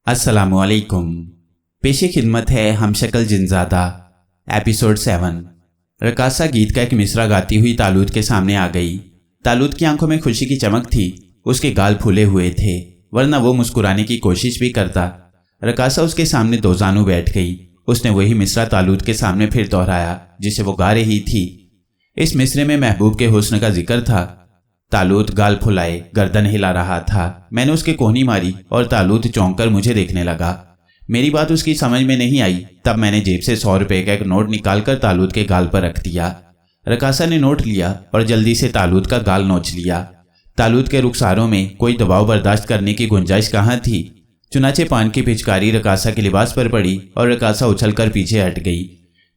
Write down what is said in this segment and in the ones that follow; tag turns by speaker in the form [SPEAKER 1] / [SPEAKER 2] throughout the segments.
[SPEAKER 1] अस्सलामुअलैकुम। पेशे खिदमत है हम शक्ल जिनज़ादा एपिसोड 7। रकासा गीत का एक मिसरा गाती हुई तालूत के सामने आ गई। तालूत की आंखों में खुशी की चमक थी, उसके गाल फूले हुए थे, वरना वो मुस्कुराने की कोशिश भी करता। रकासा उसके सामने दो जानू बैठ गई। उसने वही मिसरा तालूत के सामने फिर दोहराया जिसे वो गा रही थी। इस मिसरे में महबूब के हुस्न का जिक्र था। तालूत गाल फुलाए गर्दन हिला रहा था। मैंने उसके कोहनी मारी और तालूत चौंक कर मुझे देखने लगा। मेरी बात उसकी समझ में नहीं आई। तब मैंने जेब से 100 रुपए का एक नोट निकालकर तालूत के गाल पर रख दिया। रकासा ने नोट लिया और जल्दी से तालूत का गाल नोच लिया। तालूत के रुखसारों में कोई दबाव बर्दाश्त करने की गुंजाइश कहाँ थी। चुनाचे पान की पिचकारी रकासा के लिबास पर पड़ी और रकासा उछलकर पीछे हट गई।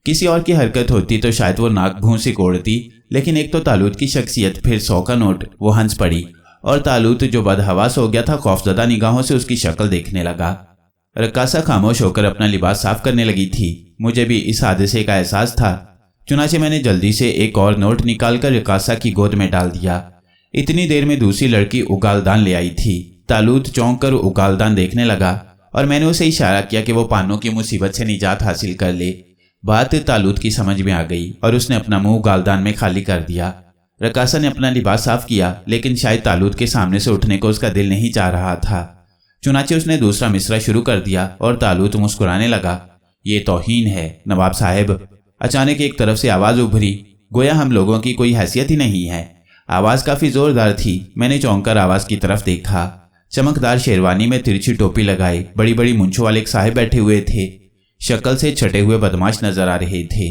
[SPEAKER 1] किसी और की हरकत होती तो शायद वो नाक भूं सिकोड़ती, लेकिन एक तो तालूत की शख्सियत, फिर 100 का नोट। वो हंस पड़ी और तालूत जो बदहवास हो गया था खौफजदा निगाहों से उसकी शक्ल देखने लगा। रकासा खामोश होकर अपना लिबास साफ करने लगी थी। मुझे भी इस हादसे का एहसास था, चुनाचे मैंने जल्दी से एक और नोट निकालकर रकासा की गोद में डाल दिया। इतनी देर में दूसरी लड़की उगालदान ले आई थी। तालूत चौंक कर उगालदान देखने लगा और मैंने उसे इशारा किया कि वो पानों की मुसीबत से निजात हासिल कर ले। बात तालूत की समझ में आ गई और उसने अपना मुंह गालदान में खाली कर दिया। रकासा ने अपना लिबास साफ किया, लेकिन शायद तालूत के सामने से उठने को उसका दिल नहीं चाह रहा था। चुनाचे उसने दूसरा मिसरा शुरू कर दिया और तालूत मुस्कुराने लगा। ये तौहीन है नवाब साहब। अचानक एक तरफ से आवाज उभरी, गोया हम लोगों की कोई हैसियत ही नहीं है। आवाज काफी जोरदार थी। मैंने चौंक कर आवाज की तरफ देखा। चमकदार शेरवानी में तिरछी टोपी लगाए बड़ी बड़ी मूंछों वाले एक साहब बैठे हुए थे। शक्ल से छटे हुए बदमाश नजर आ रहे थे।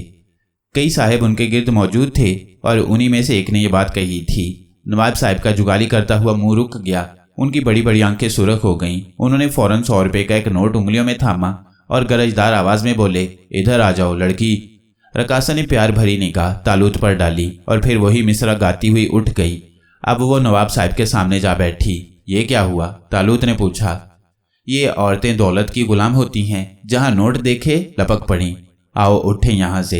[SPEAKER 1] कई साहब उनके गिर्द मौजूद थे और उन्हीं में से एक ने यह बात कही थी। नवाब साहब का जुगाली करता हुआ मुंह रुक गया। उनकी बड़ी बड़ी आंखें सुर्ख हो गईं। उन्होंने फौरन 100 रुपए का एक नोट उंगलियों में थामा और गरजदार आवाज में बोले, इधर आ जाओ लड़की। रकासा ने प्यार भरी निगाह तालूत पर डाली और फिर वही मिसरा गाती हुई उठ गई। अब वो नवाब साहब के सामने जा बैठी। ये क्या हुआ? तालूत ने पूछा। ये औरतें दौलत की गुलाम होती हैं, जहां नोट देखे लपक पड़ी। आओ उठे यहां से।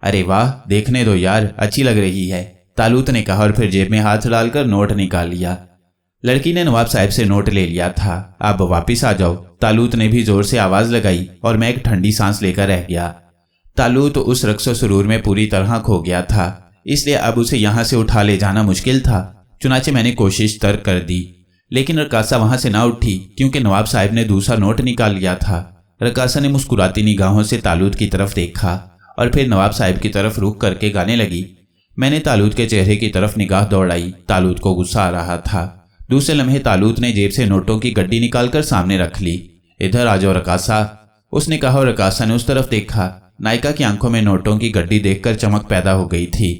[SPEAKER 1] अरे वाह, देखने दो यार, अच्छी लग रही है, तालूत ने कहा और फिर जेब में हाथ डालकर नोट निकाल लिया। लड़की ने नवाब साहब से नोट ले लिया था। अब वापिस आ जाओ, तालूत ने भी जोर से आवाज लगाई और मैं एक ठंडी सांस लेकर रह गया। तालूत उस रक्सो सुरूर में पूरी तरह खो गया था, इसलिए अब उसे यहां से उठा ले जाना मुश्किल था। चुनाचे मैंने कोशिश तर्क कर दी, लेकिन रकासा वहां से ना उठी क्योंकि नवाब साहब ने दूसरा नोट निकाल लिया था। रकासा ने मुस्कुराती निगाहों से तालूत की तरफ देखा और फिर नवाब साहब की तरफ रुख करके गाने लगी। मैंने तालूत के चेहरे की तरफ निगाह दौड़ाई। तालूत को गुस्सा आ रहा था। दूसरे लम्हे तालूत ने जेब से नोटों की गड्डी निकालकर सामने रख ली। इधर आ जाओ रकासा, उसने कहा और रकासा ने उस तरफ देखा। नायिका की आंखों में नोटों की गड्डी देखकर चमक पैदा हो गई थी।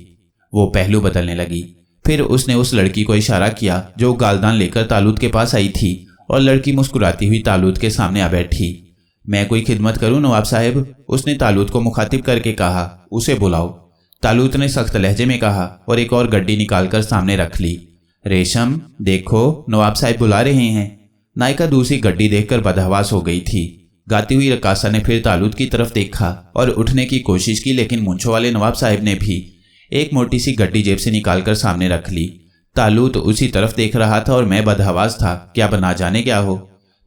[SPEAKER 1] वो पहलू बदलने लगी। फिर उसने उस लड़की को इशारा किया जो गालदान लेकर तालूत के पास आई थी और लड़की मुस्कुराती हुई तालूत के सामने आ बैठी। मैं कोई खिदमत करूं नवाब साहब? उसने तालूत को मुखातिब करके कहा। उसे बुलाओ, तालूत ने सख्त लहजे में कहा और एक और गड्डी निकालकर सामने रख ली। रेशम देखो, नवाब साहब बुला रहे हैं। नायिका दूसरी गड्डी देखकर बदहवास हो गई थी। गाती हुई रकासा ने फिर तालूत की तरफ देखा और उठने की कोशिश की, लेकिन मूंछों वाले नवाब साहब ने भी एक मोटी सी गड्डी जेब से निकालकर सामने रख ली। तालूत उसी तरफ देख रहा था और मैं बदहवास था। क्या बना जाने क्या हो।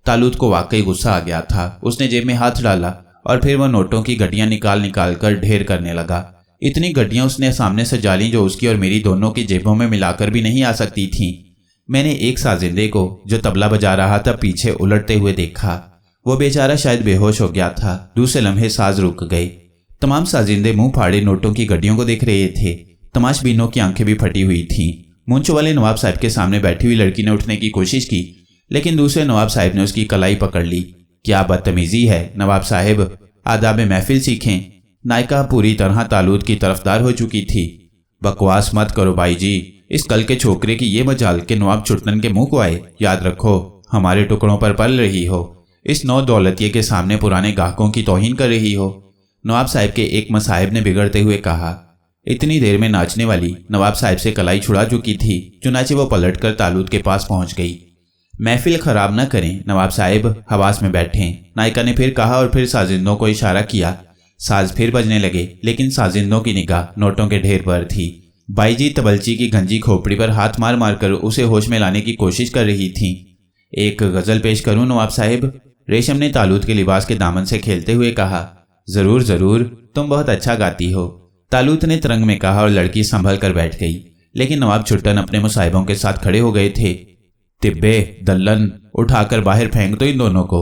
[SPEAKER 1] तालूत को वाकई गुस्सा आ गया था। उसने जेब में हाथ डाला और फिर वह नोटों की गड्डियां निकाल कर ढेर करने लगा। इतनी गड्डियां उसने सामने सजा ली जो उसकी और मेरी दोनों की जेबों में मिलाकर भी नहीं आ सकती थीं। मैंने एक साजिंदे को जो तबला बजा रहा था पीछे उलटते हुए देखा। वो बेचारा शायद बेहोश हो गया था। दूसरे लम्हे साज रुक गए। तमाम साजिंदे मुंह फाड़े नोटों की गड्डियों को देख रहे थे। तमाशबीनों की आंखें भी फटी हुई थीं। मूंछों वाले नवाब साहब के सामने बैठी हुई लड़की ने उठने की कोशिश की, लेकिन दूसरे नवाब साहब ने उसकी कलाई पकड़ ली। क्या बदतमीजी है नवाब साहब, आदाब महफिल सीखें। नायिका पूरी तरह तालूत की तरफदार हो चुकी थी। बकवास मत करो भाई जी, इस कल के छोकरे की ये मजाल के नवाब छुटन के मुंह को आए। याद रखो, हमारे टुकड़ों पर पल रही हो। इस नौ दौलतिये के सामने पुराने गाहकों की तौहीन कर रही हो। नवाब साहब के एक मसाहिब ने बिगड़ते हुए कहा। इतनी देर में नाचने वाली नवाब साहब से कलाई छुड़ा चुकी थी। चुनाचे वो पलटकर तालूत के पास पहुंच गई। महफिल खराब न करें नवाब साहब, हवास में बैठें, नायिका ने फिर कहा और फिर साजिंदों को इशारा किया। साज फिर बजने लगे, लेकिन साजिंदों की निगाह नोटों के ढेर पर थी। बाईजी तबलची की गंजी खोपड़ी पर हाथ मार मार कर उसे होश में लाने की कोशिश कर रही थी। एक गजल पेश करूं नवाब साहब? रेशम ने तालूत के लिबास के दामन से खेलते हुए कहा, जरूर जरूर, तुम बहुत अच्छा गाती हो। तालूत ने तरंग में कहा और लड़की संभल कर बैठ गई। लेकिन नवाब छुट्टन अपने मुसाहिबों के साथ खड़े हो गए थे। तिब्बे, दल्लन, उठाकर बाहर फेंक दो इन दोनों को।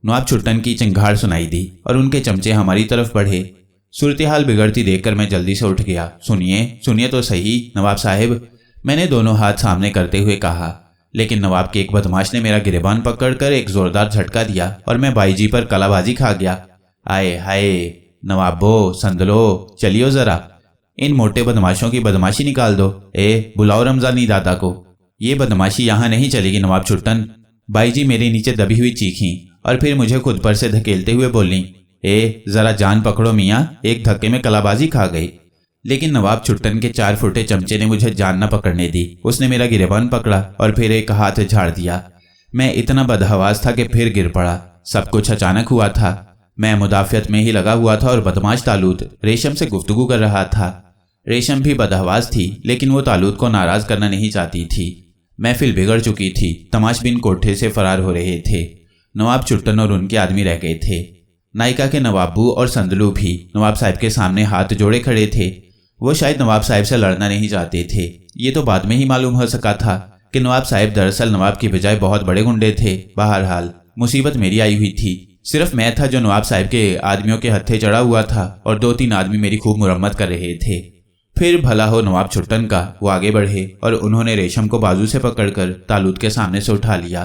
[SPEAKER 1] नवाब छुट्टन की चिंगाड़ सुनाई दी और उनके चमचे हमारी तरफ बढ़े। सूरत हाल बिगड़ती देखकर मैं जल्दी से उठ गया। सुनिए सुनिए तो सही नवाब साहिब, मैंने दोनों हाथ सामने करते हुए कहा। लेकिन नवाब के एक बदमाश ने मेरा गिरेबान पकड़कर एक जोरदार झटका दिया और मैं बाईजी पर कलाबाजी खा गया। आए हाय नवाबो, संदलो, चलियो जरा, इन मोटे बदमाशों की बदमाशी निकाल दो। बुलाओ रमजानी दादा को। ये बदमाशी यहाँ नहीं चलेगी नवाब छुट्टन। बाईजी मेरे नीचे दबी हुई चीखीं और फिर मुझे खुद पर से धकेलते हुए बोली, जरा जान पकड़ो मियाँ, एक धक्के में कलाबाजी खा गई। लेकिन नवाब छुट्टन के 4 फुटे चमचे ने मुझे जान न पकड़ने दी। उसने मेरा गिरेबान पकड़ा और फिर एक हाथ झाड़ दिया। मैं इतना बदहवास था कि फिर गिर पड़ा। सब कुछ अचानक हुआ था। मैं मुदाफियत में ही लगा हुआ था और बदमाश तालूत रेशम से गुफ्तगू कर रहा था। रेशम भी बदहवास थी, लेकिन वो तालूत को नाराज करना नहीं चाहती थी। महफिल बिगड़ चुकी थी। तमाशबीन कोठे से फरार हो रहे थे। नवाब छुट्टन और उनके आदमी रह गए थे। नायका के नवाबू और संदलू भी नवाब साहब के सामने हाथ जोड़े खड़े थे। वो शायद नवाब साहब से लड़ना नहीं चाहते थे। ये तो बाद में ही मालूम हो सका था कि नवाब साहब दरअसल नवाब की बजाय बहुत बड़े गुंडे थे। बहरहाल मुसीबत मेरी आई हुई थी। सिर्फ मैं था जो नवाब साहब के आदमियों के हत्थे चढ़ा हुआ था और 2-3 आदमी मेरी खूब मुरम्मत कर रहे थे। फिर भला हो नवाब छुट्टन का, वो आगे बढ़े और उन्होंने रेशम को बाजू से पकड़कर तालूत के सामने से उठा लिया।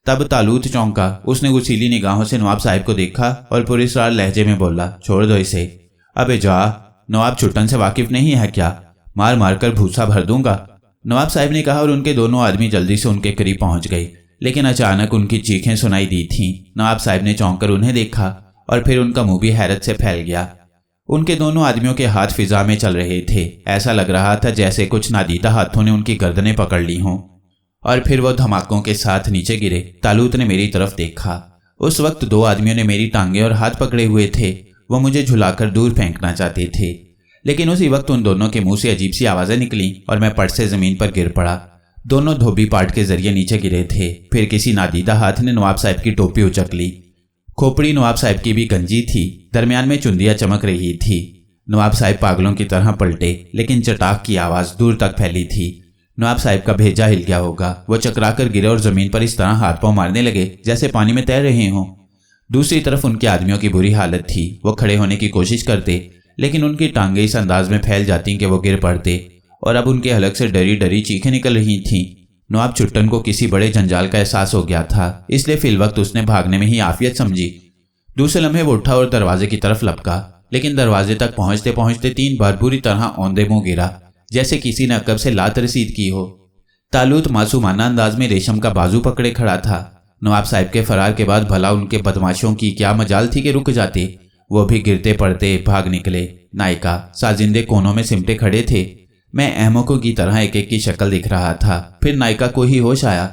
[SPEAKER 1] तब तालूत चौंका। उसने गुस्सीली निगाहों से नवाब साहब को देखा और पुरस्कार लहजे में बोला, छोड़ दो इसे। अबे जा, नवाब छुट्टन से वाकिफ नहीं है क्या? मार मार कर भूसा भर दूंगा, नवाब साहब ने कहा और उनके दोनों आदमी जल्दी से उनके करीब पहुंच गए। लेकिन अचानक उनकी चीखें सुनाई दी थीं। नवाब साहब ने चौंक कर उन्हें देखा और फिर उनका मुंह भी हैरत से फैल गया। उनके दोनों आदमियों के हाथ फिजा में चल रहे थे। ऐसा लग रहा था जैसे कुछ नादीदा हाथों ने उनकी गर्दनें पकड़ ली हों और फिर वो धमाकों के साथ नीचे गिरे। तालूत ने मेरी तरफ देखा। उस वक्त 2 आदमियों ने मेरी टांगें और हाथ पकड़े हुए थे। वो मुझे झुलाकर दूर फेंकना चाहते थे। लेकिन उसी वक्त उन दोनों के मुंह से अजीब सी आवाजें निकली और मैं पट से जमीन पर गिर पड़ा। दोनों धोबी पाट के जरिए नीचे गिरे थे। फिर किसी नादीदा हाथ ने नवाब साहब की टोपी उचक ली। खोपड़ी नवाब साहब की भी गंजी थी। दरमियान में चुंदियां चमक रही थी। नवाब साहब पागलों की तरह पलटे, लेकिन चटाक की आवाज दूर तक फैली थी। नवाब साहब का भेजा हिल गया होगा। वो चकराकर गिरे और जमीन पर इस तरह हाथ पांव मारने लगे जैसे पानी में तैर रहे हों। दूसरी तरफ उनके आदमियों की बुरी हालत थी। वो खड़े होने की कोशिश करते, लेकिन उनकी टांगें इस अंदाज में फैल जाती कि वो गिर पड़ते और अब उनके हलक से डरी डरी चीखें निकल रही थीं। नवाब छुट्टन को किसी बड़े जंजाल का एहसास हो गया था, इसलिए फिल वक्त उसने भागने में ही आफियत समझी। दूसरे लम्हे वो उठा और दरवाजे की तरफ लपका, लेकिन दरवाजे तक पहुंचते पहुंचते 3 बार बुरी तरह औंधे मुंह गिरा, जैसे किसी ने अकब से लात रसीद की हो। तालूत मासूमाना अंदाज में रेशम का बाजू पकड़े खड़ा था। नवाब साहब के फरार के बाद भला उनके बदमाशों की क्या मजाल थी कि रुक जाते। वो भी गिरते पड़ते भाग निकले। नायका साजिंदे कोनों में सिमटे खड़े थे। मैं अहमकों की तरह एक एक की शक्ल दिख रहा था। फिर नायका को ही होश आया।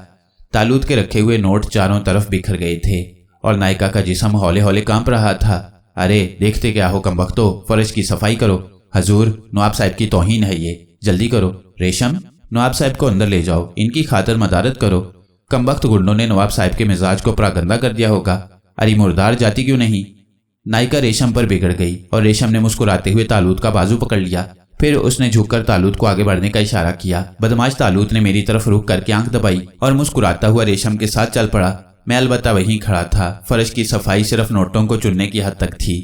[SPEAKER 1] तालूत के रखे हुए नोट चारों तरफ बिखर गए थे और नायका का जिस्म हौले हौले कांप रहा था। अरे देखते क्या हो कमबख्तो, फर्श की सफाई करो। हजूर, नवाब साहब की तौहीन है ये, जल्दी करो। रेशम, नवाब साहब को अंदर ले जाओ, इनकी खातर मदारत करो। कमबख्त गुंडों ने नवाब साहब के मिजाज को प्रागंदा कर दिया होगा। अरे मुर्दार जाती क्यों नहीं। नायका रेशम पर बिगड़ गई और रेशम ने मुस्कुराते हुए तालूत का बाजू पकड़ लिया। फिर उसने झुककर तालूत को आगे बढ़ने का इशारा किया। बदमाश तालूत ने मेरी तरफ रुक करके आंख दबाई और मुस्कुराता हुआ रेशम के साथ चल पड़ा। मैं अलबत्ता वहीं खड़ा था। फर्श की सफाई सिर्फ नोटों को चुनने की हद तक थी।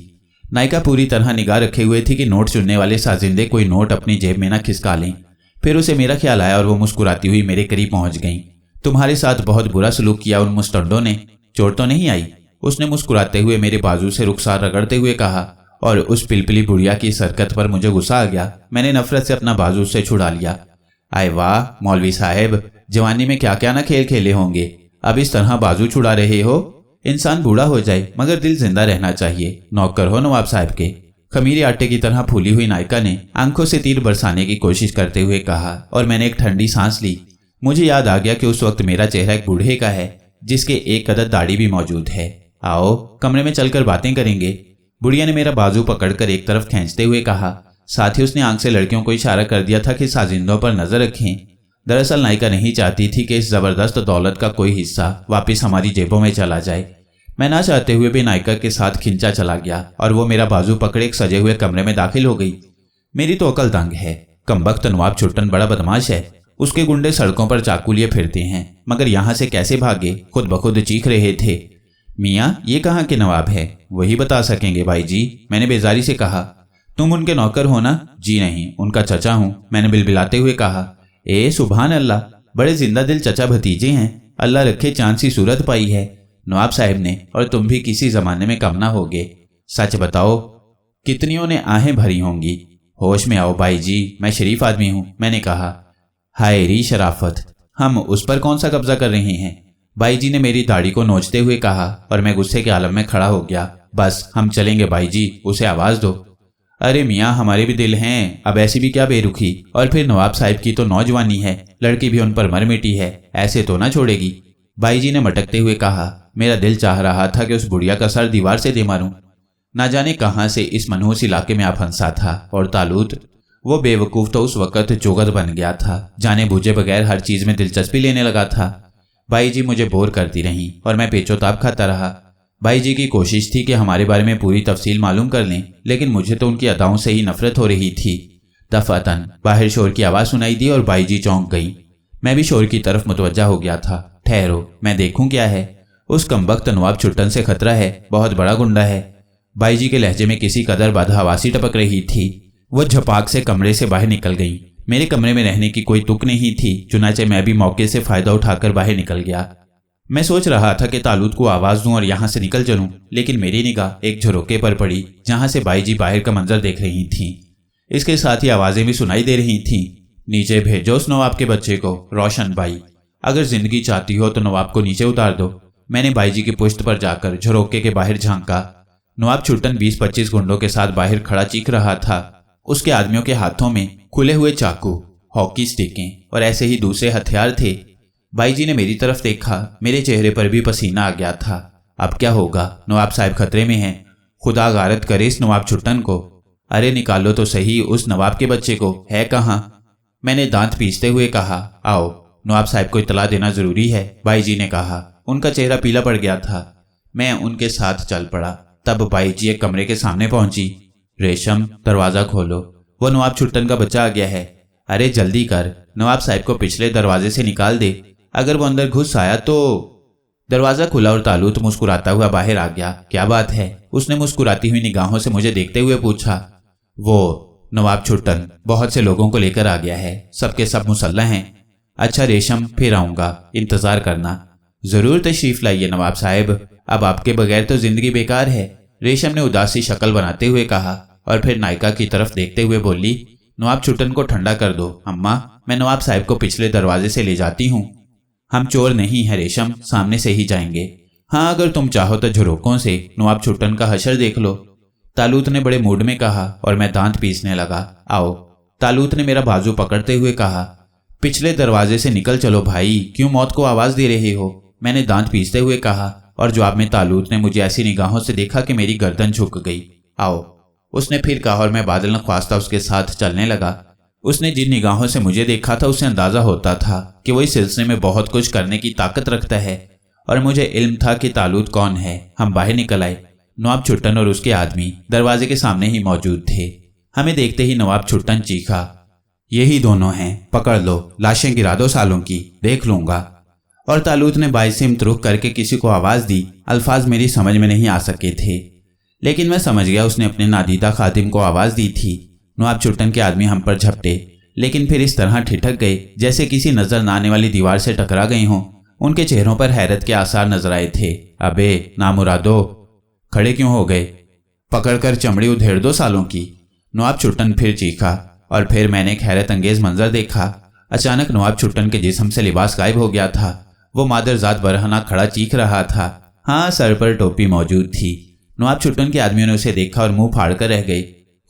[SPEAKER 1] नायका पूरी तरह निगाह रखे हुए थी कि नोट चुनने वाले साजिंदे कोई नोट अपनी जेब में न खिसका लें। फिर उसे मेरा ख्याल आया और वो मुस्कुराती हुई मेरे करीब पहुंच गई। तुम्हारे साथ बहुत बुरा सलूक किया उन मुस्तंडों ने, चोट तो नहीं आई? उसने मुस्कुराते हुए मेरे बाजू से रुखसार रगड़ते हुए कहा और उस पिलपिली बुढ़िया की सरकत पर मुझे गुस्सा आ गया। मैंने नफरत से अपना बाजू उससे छुड़ा लिया। आए वाह मौलवी साहब, जवानी में क्या क्या ना खेल खेले होंगे, अब इस तरह बाजू छुड़ा रहे हो। इंसान बूढ़ा हो जाए मगर दिल जिंदा रहना चाहिए। नौकर हो नवाब साहब के। खमीरे आटे की तरह फूली हुई नायका ने आंखों से तीर बरसाने की कोशिश करते हुए कहा और मैंने एक ठंडी सांस ली। मुझे याद आ गया कि उस वक्त मेरा चेहरा एक बूढ़े का है जिसके एक कदर दाढ़ी भी मौजूद है। आओ कमरे में चलकर बातें करेंगे। बुढ़िया ने मेरा बाजू पकड़कर एक तरफ खींचते हुए कहा। साथ ही उसने आंख से लड़कियों को इशारा कर दिया था कि साजिंदों पर नजर रखें। दरअसल नायका नहीं चाहती थी कि इस जबरदस्त दौलत का कोई हिस्सा वापस हमारी जेबों में चला जाए। मैं ना चाहते हुए भी नायिका के साथ खिंचा चला गया और वो मेरा बाजू पकड़े एक सजे हुए कमरे में दाखिल हो गई। मेरी तो अकल दंग है। कमबख्त नवाब छुट्टन बड़ा बदमाश है। उसके गुंडे सड़कों पर चाकू लिए फिरते हैं, मगर यहाँ से कैसे भागे खुद बखुद चीख रहे थे। मियाँ, ये कहाँ के नवाब है? वही बता सकेंगे भाई जी, मैंने बेजारी से कहा। तुम उनके नौकर हो ना? जी नहीं, उनका चचा हूँ, मैंने बिलबिलाते हुए कहा। ए सुभान अल्लाह, बड़े जिंदा दिल चचा भतीजे हैं। अल्लाह रखे चांद सी सूरत पाई है नवाब साहब ने, और तुम भी किसी जमाने में कम ना होगे। सच बताओ, कितनियों ने आहें भरी होंगी। होश में आओ भाई जी, मैं शरीफ आदमी हूँ, मैंने कहा। हाय री शराफत, हम उस पर कौन सा कब्जा कर रहे हैं? भाई जी ने मेरी दाढ़ी को नोचते हुए कहा और मैं गुस्से के आलम में खड़ा हो गया। बस हम चलेंगे भाई जी, उसे आवाज दो। अरे मियाँ, हमारे भी दिल हैं, अब ऐसी भी क्या बेरुखी। और फिर नवाब साहब की तो नौजवानी है, लड़की भी उन पर मर मिटी है, ऐसे तो ना छोड़ेगी। भाई जी ने मटकते हुए कहा। मेरा दिल चाह रहा था कि उस बुढ़िया का सर दीवार से दे मारूं। ना जाने कहां से इस मनहूस इलाके में आ फंसा था, और तालूत, वो बेवकूफ तो उस वक्त जोगद बन गया था, जाने बूझे बगैर हर चीज में दिलचस्पी लेने लगा था। भाई जी मुझे बोर करती रहीं और मैं पेचोताब खाता रहा। भाई जी की कोशिश थी कि हमारे बारे में पूरी तफसील मालूम कर लें, लेकिन मुझे तो उनकी अदाओं से ही नफरत हो रही थी। दफातन बाहर शोर की आवाज़ सुनाई दी और भाई जी चौंक गई। मैं भी शोर की तरफ मुतवज्जा हो गया था। ठहरो, मैं देखूं क्या है। उस कमबख्त नवाब छुट्टन से खतरा है, बहुत बड़ा गुंडा है। भाई जी के लहजे में किसी कदर बदहवासी टपक रही थी। वो झपाक से कमरे से बाहर निकल गई। मेरे कमरे में रहने की कोई तुक नहीं थी, चुनाचे मैं भी मौके से फायदा उठाकर बाहर निकल गया। मैं सोच रहा था कि तालूत को आवाज दूं और यहाँ से निकल चलूं, लेकिन मेरी निगाह एक झरोके पर पड़ी जहां से भाई जी बाहर का मंजर देख रही थीं। इसके साथ ही आवाजें भी सुनाई दे रही थीं। नीचे भेजो उस नवाब के बच्चे को, रोशन भाई। अगर जिंदगी चाहती हो तो नवाब को नीचे उतार दो। मैंने भाई जी की पुश्त पर जाकर झरोके के बाहर झांका। नवाब छुट्टन 20-25 गुंडों के साथ बाहर खड़ा चीख रहा था। उसके आदमियों के हाथों में खुले हुए चाकू, हॉकी स्टिकें और ऐसे ही दूसरे हथियार थे। भाई जी ने मेरी तरफ देखा, मेरे चेहरे पर भी पसीना आ गया था। अब क्या होगा? नवाब साहब खतरे में हैं। खुदा गारत करे इस नवाब छुट्टन को। अरे निकालो तो सही उस नवाब के बच्चे को, है कहाँ? मैंने दांत पीसते हुए कहा। आओ, नवाब साहब को इतला देना जरूरी है, भाई जी ने कहा। उनका चेहरा पीला पड़ गया था। मैं उनके साथ चल पड़ा। तब भाई जी एक कमरे के सामने पहुंची। रेशम, दरवाजा खोलो, वो नवाब छुट्टन का बच्चा आ गया है। अरे जल्दी कर, नवाब साहब को पिछले दरवाजे से निकाल दे, अगर वो अंदर घुस आया तो। दरवाजा खुला और तालूत मुस्कुराता हुआ बाहर आ गया। क्या बात है? उसने मुस्कुराती हुई निगाहों से मुझे देखते हुए पूछा। वो नवाब छुट्टन बहुत से लोगों को लेकर आ गया है, सबके सब मुसल्लह हैं। अच्छा रेशम, फिर आऊंगा, इंतजार करना। जरूर तशरीफ लाइए नवाब साहब, अब आपके बगैर तो जिंदगी बेकार है, रेशम ने उदासी शक्ल बनाते हुए कहा और फिर नायिका की तरफ देखते हुए बोली। नवाब छुट्टन को ठंडा कर दो अम्मा, मैं नवाब साहब को पिछले दरवाजे से ले जाती हूँ। हम चोर नहीं है रेशम, सामने से ही जाएंगे। हाँ, अगर तुम चाहो तो झरोकों से नवाब छुट्टन का हशर देख लो, तालूत ने बड़े मूड में कहा और मैं दांत पीसने लगा। आओ, तालूत ने मेरा बाजू पकड़ते हुए कहा। पिछले दरवाजे से निकल चलो भाई, क्यों मौत को आवाज दे रहे हो? मैंने दांत पीसते हुए कहा और जवाब में तालूत ने मुझे ऐसी निगाहों से देखा कि मेरी गर्दन झुक गई। आओ, उसने फिर कहा और मैं बादल नख्वास्ता उसके साथ चलने लगा। उसने जिन निगाहों से मुझे देखा था उससे अंदाजा होता था कि वो इस सिलसिले में बहुत कुछ करने की ताकत रखता है, और मुझे इल्म था कि तालूत कौन है। हम बाहर निकल आए। नवाब छुट्टन और उसके आदमी दरवाजे के सामने ही मौजूद थे। हमें देखते ही नवाब छुट्टन चीखा, यही दोनों हैं, पकड़ लो, लाशें गिरा दो सालों की, देख लूंगा। और तालूत ने बाइसिमत रुख करके किसी को आवाज दी। अल्फाज मेरी समझ में नहीं आ सके थे, लेकिन मैं समझ गया उसने अपने नादीदा खादिम को आवाज दी थी। नवाब छुट्टन के आदमी हम पर झपटे, लेकिन फिर इस तरह ठिठक गए जैसे किसी नजर न आने वाली दीवार से टकरा गए हों। उनके चेहरों पर हैरत के आसार नजर आए थे। अबे नामुरादो, खड़े क्यों हो गए? पकड़कर चमड़ी उधेड़ दो सालों की, नवाब छुट्टन फिर चीखा। और फिर मैंने एक हैरत अंगेज मंजर देखा। अचानक नवाब छुट्टन के जिस्म से लिबास गायब हो गया था। वो मादरजात बरहना खड़ा चीख रहा था। हाँ, सर पर टोपी मौजूद थी। नवाब छुट्टन के आदमियों ने उसे देखा और मुंह फाड़ कर रह गए।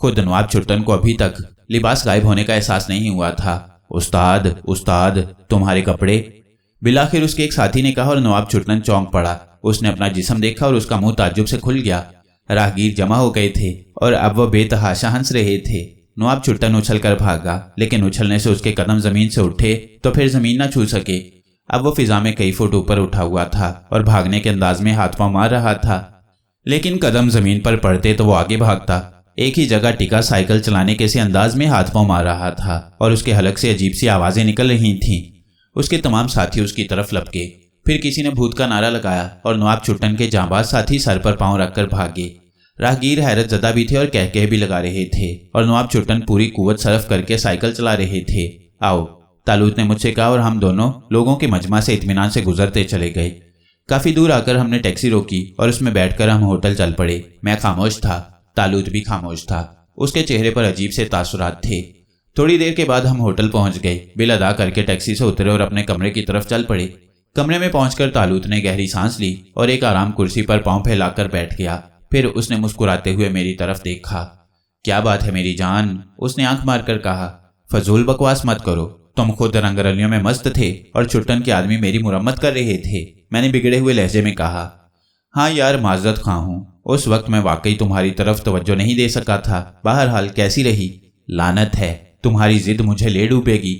[SPEAKER 1] खुद नवाब छुट्टन को अभी तक लिबास गायब होने का एहसास नहीं हुआ था। उस्ताद, उस्ताद, तुम्हारे कपड़े, बिलाखिर उसके एक साथी ने कहा और नवाब छुट्टन चौंक पड़ा। उसने अपना जिस्म देखा और उसका मुंह ताज्जुब से खुल गया। राहगीर जमा हो गए थे और अब वह बेतहाशा हंस रहे थे। नवाब छुट्टन उछल कर भागा, लेकिन उछलने से उसके कदम जमीन से उठे तो फिर जमीन न छू सके। अब वो फिजा में कई फुट ऊपर उठा हुआ था और भागने के अंदाज में हाथ पांव मार रहा था, लेकिन कदम जमीन पर पड़ते तो वो आगे भागता। एक ही जगह टिका साइकिल चलाने के से अंदाज में हाथ पांव मार रहा था और उसके हलक से अजीब सी आवाजें निकल रही थीं। उसके तमाम साथी उसकी तरफ लपके। फिर किसी ने भूत का नारा लगाया और नवाब चुट्टन के जांबाज साथी सर पर पांव रखकर भागे। राहगीर हैरत जदा भी थे और कहके भी लगा रहे थे और नवाब चुट्टन पूरी कुव्वत सरफ करके साइकिल चला रहे थे। आओ, तालूत ने मुझसे कहा और हम दोनों लोगों के मजमा से इत्मीनान से गुजरते चले गए। काफी दूर आकर हमने टैक्सी रोकी और उसमें बैठकर हम होटल चल पड़े। मैं खामोश था, तालूत भी खामोश था। उसके चेहरे पर अजीब से तासुरात थे। थोड़ी देर के बाद हम होटल पहुंच गए। बिल अदा करके टैक्सी से उतरे और अपने कमरे की तरफ चल पड़े। कमरे में पहुंचकर तालूत ने गहरी सांस ली और एक आराम कुर्सी पर पांव फैलाकर बैठ गया। फिर उसने मुस्कुराते हुए मेरी तरफ देखा। क्या बात है मेरी जान, उसने आंख मारकर कहा। फजूल बकवास मत करो, तुम खुद रंगरलियों में मस्त थे और चुट्टन के आदमी मेरी मुरम्मत कर रहे थे, मैंने बिगड़े हुए लहजे में कहा। हाँ यार, माजरत खां हूं, उस वक्त मैं वाकई तुम्हारी तरफ तवज्जो नहीं दे सका था। बहरहाल कैसी रही? लानत है, तुम्हारी जिद मुझे ले डूबेगी।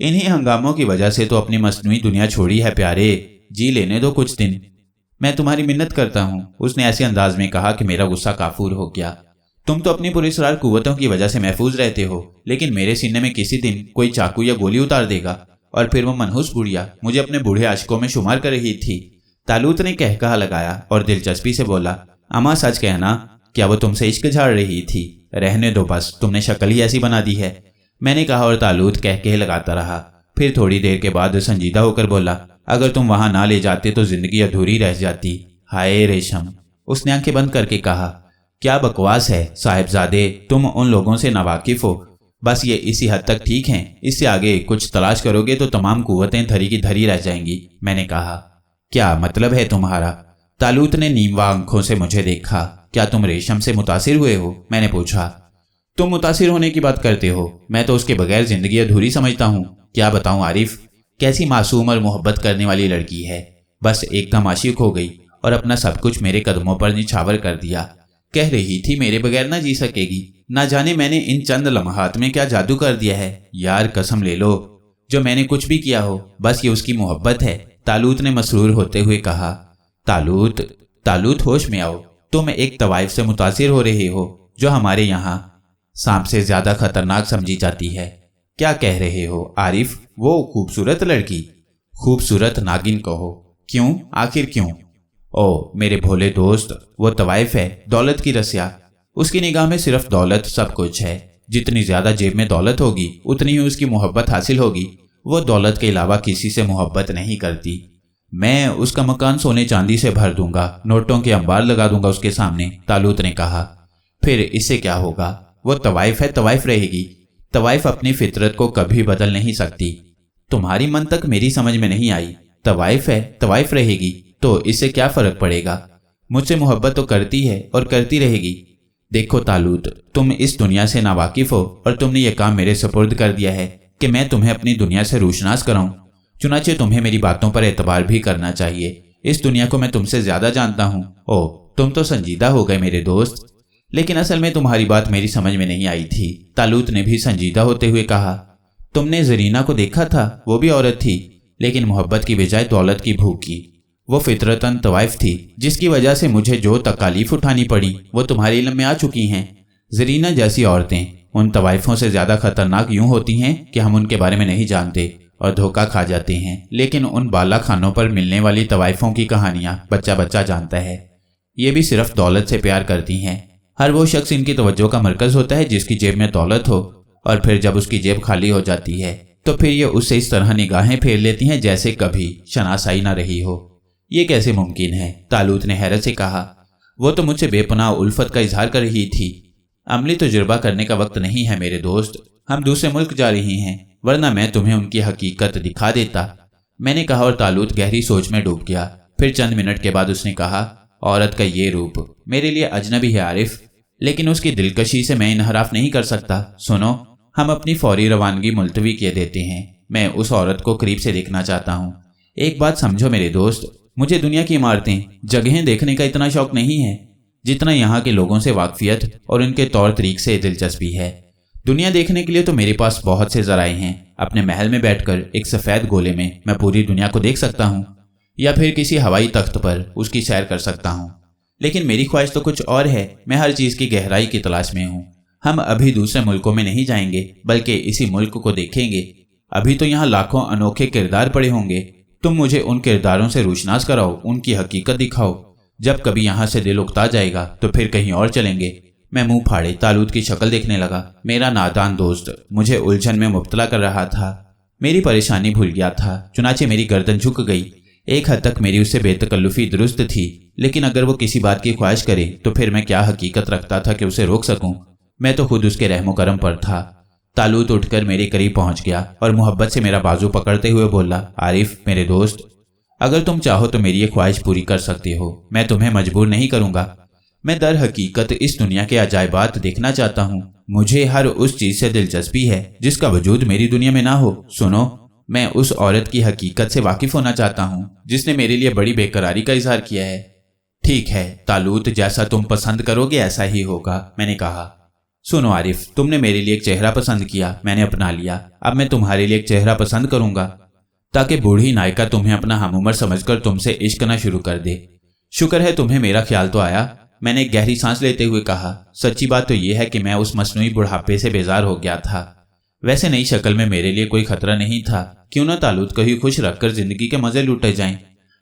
[SPEAKER 1] इन्हीं हंगामों की वजह से तो अपनी मस्नूई दुनिया छोड़ी है प्यारे, जी लेने दो कुछ दिन। मैं तुम्हारी मिन्नत करता हूँ, उसने ऐसे अंदाज में कहा कि मेरा गुस्सा काफूर हो गया। तुम तो अपनी पुरस्कार कुव्वतों की वजह से महफूज रहते हो, लेकिन मेरे सीने में किसी दिन कोई चाकू या गोली उतार देगा। और फिर वो मनहूस बुढ़िया मुझे अपने बूढ़े आशिकों में शुमार कर रही थी। तालूत ने कहकहा लगाया और दिलचस्पी से बोला, अमा सच कहना, क्या वो तुमसे इश्क झाड़ रही थी? रहने दो बस, तुमने शक्ल ही ऐसी बना दी है, मैंने कहा और तालूत कहके लगाता रहा। फिर थोड़ी देर के बाद संजीदा होकर बोला, अगर तुम वहां ना ले जाते तो जिंदगी अधूरी रह जाती। हाय रेशम, उसने आंखें बंद करके कहा। क्या बकवास है साहिबजादे, तुम उन लोगों से नावाकिफ हो। बस ये इसी हद तक ठीक हैं, इससे आगे कुछ तलाश करोगे तो तमाम कुव्वतें धरी की धरी रह जाएंगी, मैंने कहा। क्या मतलब है तुम्हारा? तालूत ने नीमवा आंखों से मुझे देखा। क्या तुम रेशम से मुतासिर हुए हो? मैंने पूछा। तुम मुतासिर होने की बात करते हो, मैं तो उसके बगैर जिंदगी अधूरी समझता हूँ। क्या बताऊं आरिफ, कैसी मासूम और मोहब्बत करने वाली लड़की है। बस एकदम आशिक हो गई और अपना सब कुछ मेरे कदमों पर निछावर कर दिया। कह रही थी मेरे बगैर ना जी सकेगी। ना जाने मैंने इन चंद लम्हात में क्या जादू कर दिया है। यार कसम ले लो, जो मैंने कुछ भी किया हो बस ये उसकी मोहब्बत है, तालूत ने मसरूर होते हुए कहा। तालूत होश में आओ, तुम एक तवाइफ से मुतासिर हो रहे हो जो हमारे यहाँ सांप से ज्यादा खतरनाक समझी जाती है। क्या कह रहे हो आरिफ? वो खूबसूरत लड़की? खूबसूरत नागिन कहो। क्यों? आखिर क्यों? ओ मेरे भोले दोस्त, वो तवाइफ है, दौलत की रसिया। उसकी निगाह में सिर्फ दौलत सब कुछ है। जितनी ज्यादा जेब में दौलत होगी उतनी ही उसकी मोहब्बत हासिल होगी। वो दौलत के अलावा किसी से मोहब्बत नहीं करती। मैं उसका मकान सोने चांदी से भर दूंगा, नोटों के अंबार लगा दूंगा उसके सामने, तालूत ने कहा। फिर इससे क्या होगा? वो तवाइफ है, तवाइफ रहेगी। तवाइफ अपनी फितरत को कभी बदल नहीं सकती। तुम्हारी मन तक मेरी समझ में नहीं आई। तवाइफ है, तवाइफ रहेगी, तो इससे क्या फर्क पड़ेगा? मुझसे मोहब्बत तो करती है और करती रहेगी। देखो तालूत, तुम इस दुनिया से नावाकिफ हो और तुमने ये काम मेरे सुपुर्द कर दिया है कि मैं तुम्हें अपनी दुनिया से रूशनास कराऊं। चुनाचे तुम्हें मेरी बातों पर एतबार भी करना चाहिए। इस दुनिया को मैं तुमसे ज्यादा जानता हूँ। ओ तुम तो संजीदा हो गए मेरे दोस्त। लेकिन असल में तुम्हारी बात मेरी समझ में नहीं आई थी, तालूत ने भी संजीदा होते हुए कहा। तुमने जरीना को देखा था, वो भी औरत थी, लेकिन मोहब्बत की बजाय दौलत की भूख की। वो फितरतन तवाइफ थी, जिसकी वजह से मुझे जो तकालीफ उठानी पड़ी वो तुम्हारे इल्म में आ चुकी हैं। जरीना जैसी औरतें उन तवाइफों से ज्यादा खतरनाक यूं होती हैं कि हम उनके बारे में नहीं जानते और धोखा खा जाते हैं। लेकिन उन बाला खानों पर मिलने वाली तवाइफों की कहानियां बच्चा बच्चा जानता है। ये भी सिर्फ दौलत से प्यार करती हैं। हर वो शख्स इनकी तवज्जो का मरकज होता है जिसकी जेब में दौलत हो, और फिर जब उसकी जेब खाली हो जाती है तो फिर ये उससे इस तरह निगाहें फेर लेती हैं जैसे कभी शनासाई ना रही हो। ये कैसे मुमकिन है? तालूत ने हैरत से कहा। वो तो मुझसे बेपनाह उल्फत का इजहार कर रही थी। अमली तजुर्बा करने का वक्त नहीं है मेरे दोस्त, हम दूसरे मुल्क जा रहे हैं, वरना मैं तुम्हें उनकी हकीकत दिखा देता, मैंने कहा और तालूत गहरी सोच में डूब गया। फिर चंद मिनट के बाद उसने कहा, औरत का ये रूप मेरे लिए अजनबी है आरिफ, लेकिन उसकी दिलकशी से मैं इनहराफ नहीं कर सकता। सुनो, हम अपनी फौरी रवानगी मुलतवी किए देते हैं। मैं उस औरत को करीब से देखना चाहता हूँ। एक बात समझो मेरे दोस्त, मुझे दुनिया की इमारतें, जगहें देखने का इतना शौक नहीं है जितना यहाँ के लोगों से वाकफियत और उनके तौर तरीक से दिलचस्पी है। दुनिया देखने के लिए तो मेरे पास बहुत से जराए हैं। अपने महल में बैठकर एक सफ़ेद गोले में मैं पूरी दुनिया को देख सकता हूँ, या फिर किसी हवाई तख्त पर उसकी सैर कर सकता हूँ। लेकिन मेरी ख्वाहिश तो कुछ और है। मैं हर चीज़ की गहराई की तलाश में हूँ। हम अभी दूसरे मुल्कों में नहीं जाएंगे, बल्कि इसी मुल्क को देखेंगे। अभी तो यहाँ लाखों अनोखे किरदार पड़े होंगे। तुम मुझे उन किरदारों से रोशनास कराओ, उनकी हकीकत दिखाओ। जब कभी यहाँ से दिल उकता जाएगा तो फिर कहीं और चलेंगे। मैं मुंह फाड़े तालूत की शक्ल देखने लगा। मेरा नादान दोस्त मुझे उलझन में मुब्तला कर रहा था। मेरी परेशानी भूल गया था, चुनाचे मेरी गर्दन झुक गई। एक हद तक मेरी उससे बेतकल्लुफी दुरुस्त थी, लेकिन अगर वो किसी बात की ख्वाहिश करे तो फिर मैं क्या हकीकत रखता था कि उसे रोक सकूं। मैं तो खुद उसके रहमो करम पर था। तालूत उठकर मेरे करीब पहुंच गया और मोहब्बत से मेरा बाजू पकड़ते हुए बोला, आरिफ मेरे दोस्त, अगर तुम चाहो तो मेरी ये ख्वाहिश पूरी कर सकते हो। मैं तुम्हें मजबूर नहीं करूंगा। मैं दर हकीकत इस दुनिया के अजायबात देखना चाहता हूँ। मुझे हर उस चीज से दिलचस्पी है जिसका वजूद मेरी दुनिया में ना हो। सुनो, मैं उस औरत की हकीकत से वाकिफ होना चाहता हूँ जिसने मेरे लिए बड़ी बेकरारी का इजहार किया है। ठीक है तालूत, जैसा तुम पसंद करोगे ऐसा ही होगा, मैंने कहा। सुनो आरिफ, तुमने मेरे लिए एक चेहरा पसंद किया, मैंने अपना लिया। अब मैं तुम्हारे लिए एक चेहरा पसंद करूंगा ताकि बूढ़ी नायिका तुम्हें अपना हमउम्र समझकर तुमसे इश्क न शुरू कर दे। शुक्र है तुम्हें मेरा ख्याल तो आया, मैंने एक गहरी सांस लेते हुए कहा। सच्ची बात तो यह है कि मैं उस मसनूई बुढ़ापे से बेजार हो गया था। वैसे नई शक्ल में मेरे लिए कोई खतरा नहीं था। क्यों ना तालूत को ही खुश रखकर जिंदगी के मजे लूटे जाएं।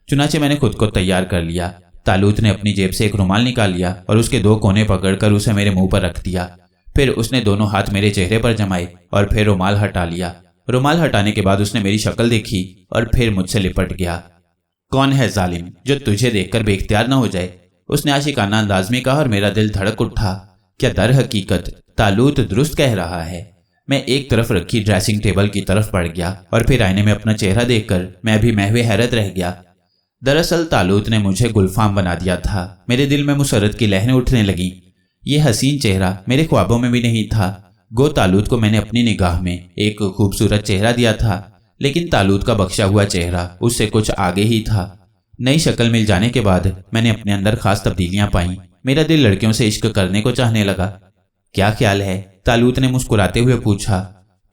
[SPEAKER 1] चुनाचे मैंने खुद को तैयार कर लिया। तालूत ने अपनी जेब से एक रुमाल निकाल लिया और उसके दो कोने पकड़कर उसे मेरे मुंह पर रख दिया। फिर उसने दोनों हाथ मेरे चेहरे पर जमाए और फिर रुमाल हटा लिया। रुमाल हटाने के बाद उसने मेरी शक्ल देखी और फिर मुझसे लिपट गया। कौन है जालिम जो तुझे देखकर बेख्तियार न हो जाए, उसने आशिकाना अंदाज में कहा और मेरा दिल धड़क उठा। क्या दर हकीकत तालूत दुरुस्त कह रहा है। मैं एक तरफ रखी ड्रेसिंग टेबल की तरफ बढ़ गया और फिर आईने में अपना चेहरा देखकर मैं भी महवे हैरत रह गया। दरअसल तालूत ने मुझे गुलफाम बना दिया था। मेरे दिल में मुसरत की लहरें उठने लगी। ये हसीन चेहरा मेरे ख्वाबों में भी नहीं था। गो तालूत को मैंने अपनी निगाह में एक खूबसूरत चेहरा दिया था, लेकिन तालूत का बख्शा हुआ चेहरा उससे कुछ आगे ही था। नई शक्ल मिल जाने के बाद मैंने अपने अंदर खास तब्दीलियां पाई। मेरा दिल लड़कियों से इश्क करने को चाहने लगा। क्या ख्याल है, तालूत ने मुस्कुराते हुए पूछा।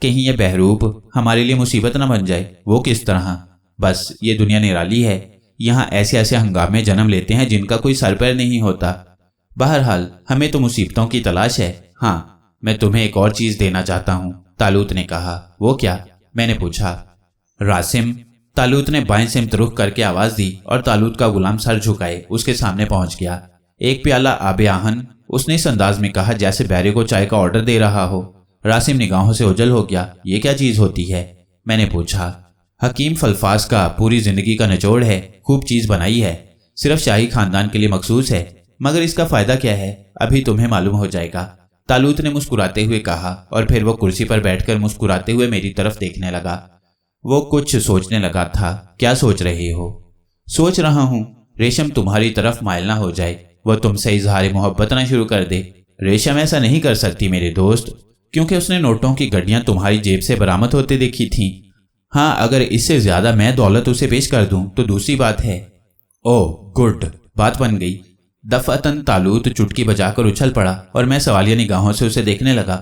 [SPEAKER 1] कहीं ये बहरूप हमारे लिए मुसीबत न बन जाए। वो किस तरह? बस ये दुनिया निराली है। यहाँ ऐसे ऐसे हंगामे जन्म लेते हैं जिनका कोई सर पैर नहीं होता। बहरहाल हमें तो मुसीबतों की तलाश है। हाँ, मैं तुम्हें एक और चीज देना चाहता हूँ, तालूत ने कहा। वो क्या? मैंने पूछा। रासिम, तालूत ने बाएं सिमत रुख करके आवाज दी और तालूत का गुलाम सर झुकाए उसके सामने पहुंच गया। एक प्याला आबे आहन, उसने इस अंदाज में कहा जैसे बैरे को चाय का ऑर्डर दे रहा हो। रासिम निगाहों से ओझल हो गया। ये क्या चीज होती है? मैंने पूछा। हकीम फलफास का पूरी जिंदगी का निचोड़ है। खूब चीज बनाई है, सिर्फ शाही खानदान के लिए मखसूस है, मगर इसका फायदा क्या है अभी तुम्हें मालूम हो जाएगा, तालूत ने मुस्कुराते हुए कहा और फिर वो कुर्सी पर बैठकर मुस्कुराते हुए मेरी तरफ देखने लगा। वो कुछ सोचने लगा था। क्या सोच रही हो? सोच रहा हूँ रेशम तुम्हारी तरफ माइल ना हो जाए, वो तुमसे इजहार मोहब्बत ना शुरू कर दे। रेशम ऐसा नहीं कर सकती मेरे दोस्त, क्योंकि उसने नोटों की गड्डियां तुम्हारी जेब से बरामद होते देखी थी। हाँ, अगर इससे ज्यादा मैं दौलत उसे पेश कर दूं तो दूसरी बात है। ओह गुड, बात बन गई। दफअतन तालूत चुटकी बजाकर उछल पड़ा और मैं सवालिया निगाहों से उसे देखने लगा।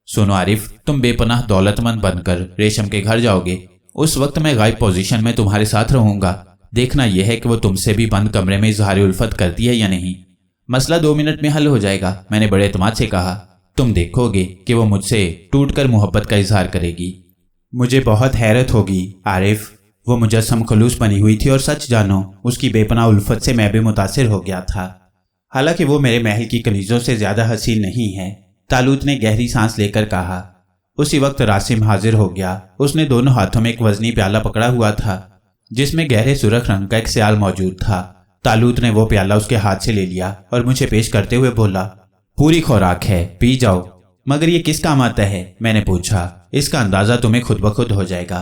[SPEAKER 1] सुनो आरिफ, तुम बेपनाह दौलतमंद बनकर रेशम के घर जाओगे। उस वक्त मैं गायब पोजीशन में तुम्हारे साथ रहूंगा। देखना यह है कि वो तुमसे भी बंद कमरे में इजहार उल्फत करती है या नहीं। मसला 2 मिनट में हल हो जाएगा, मैंने बड़े एतमाद से कहा। तुम देखोगे कि वो मुझसे टूटकर मोहब्बत का इजहार करेगी। मुझे बहुत हैरत होगी आरिफ, वो मुजस्सम खलूस बनी हुई थी और सच जानो उसकी बेपनाह उल्फत से मैं भी मुतासिर हो गया था। हालांकि वो मेरे महल की कनीजों से ज्यादा हसीन नहीं है, तालूत ने गहरी सांस लेकर कहा। उसी वक्त रासिम हाजिर हो गया। उसने दोनों हाथों में एक वजनी प्याला पकड़ा हुआ था जिसमें गहरे सुर्ख रंग का एक सियाल मौजूद था। तालूत ने वो प्याला उसके हाथ से ले लिया और मुझे पेश करते हुए बोला, पूरी खुराक है, पी जाओ। मगर ये किस काम आता है? मैंने पूछा। इसका अंदाजा तुम्हें खुद ब खुद हो जाएगा,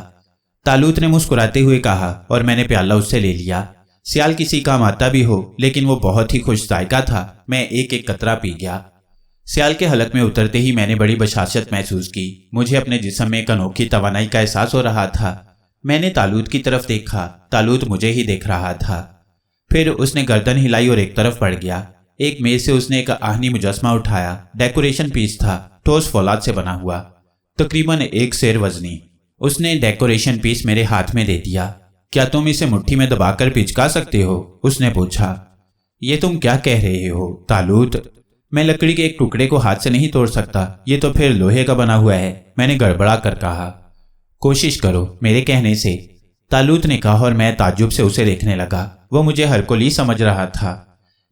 [SPEAKER 1] तालूत ने मुस्कुराते हुए कहा और मैंने प्याला उससे ले लिया। सियाल किसी काम आता भी हो, लेकिन वो बहुत ही खुश जायका था। मैं एक एक कतरा पी गया। सियाल के हलक में उतरते ही मैंने बड़ी बशाशत महसूस की। मुझे अपने जिस्म में एक अनोखी तवानाई का एहसास हो रहा था। मैंने तालूत की तरफ देखा, तालूत मुझे ही देख रहा था। फिर उसने गर्दन हिलाई और एक तरफ बढ़ गया। एक मेज से उसने एक आहनी मुजस्मा उठाया। डेकोरेशन पीस था, ठोस फौलाद से बना हुआ, तकरीबन 1 सेर वजनी। उसने डेकोरेशन पीस मेरे हाथ में दे दिया। क्या तुम इसे मुट्ठी में दबाकर पिचका सकते हो? उसने पूछा। ये तुम क्या कह रहे हो तालूत? मैं लकड़ी के एक टुकड़े को हाथ से नहीं तोड़ सकता, ये तो फिर लोहे का बना हुआ है, मैंने गड़बड़ा कर कहा। कोशिश करो मेरे कहने से, तालूत ने कहा और मैं ताज्जुब से उसे देखने लगा। वो मुझे हरकुली समझ रहा था,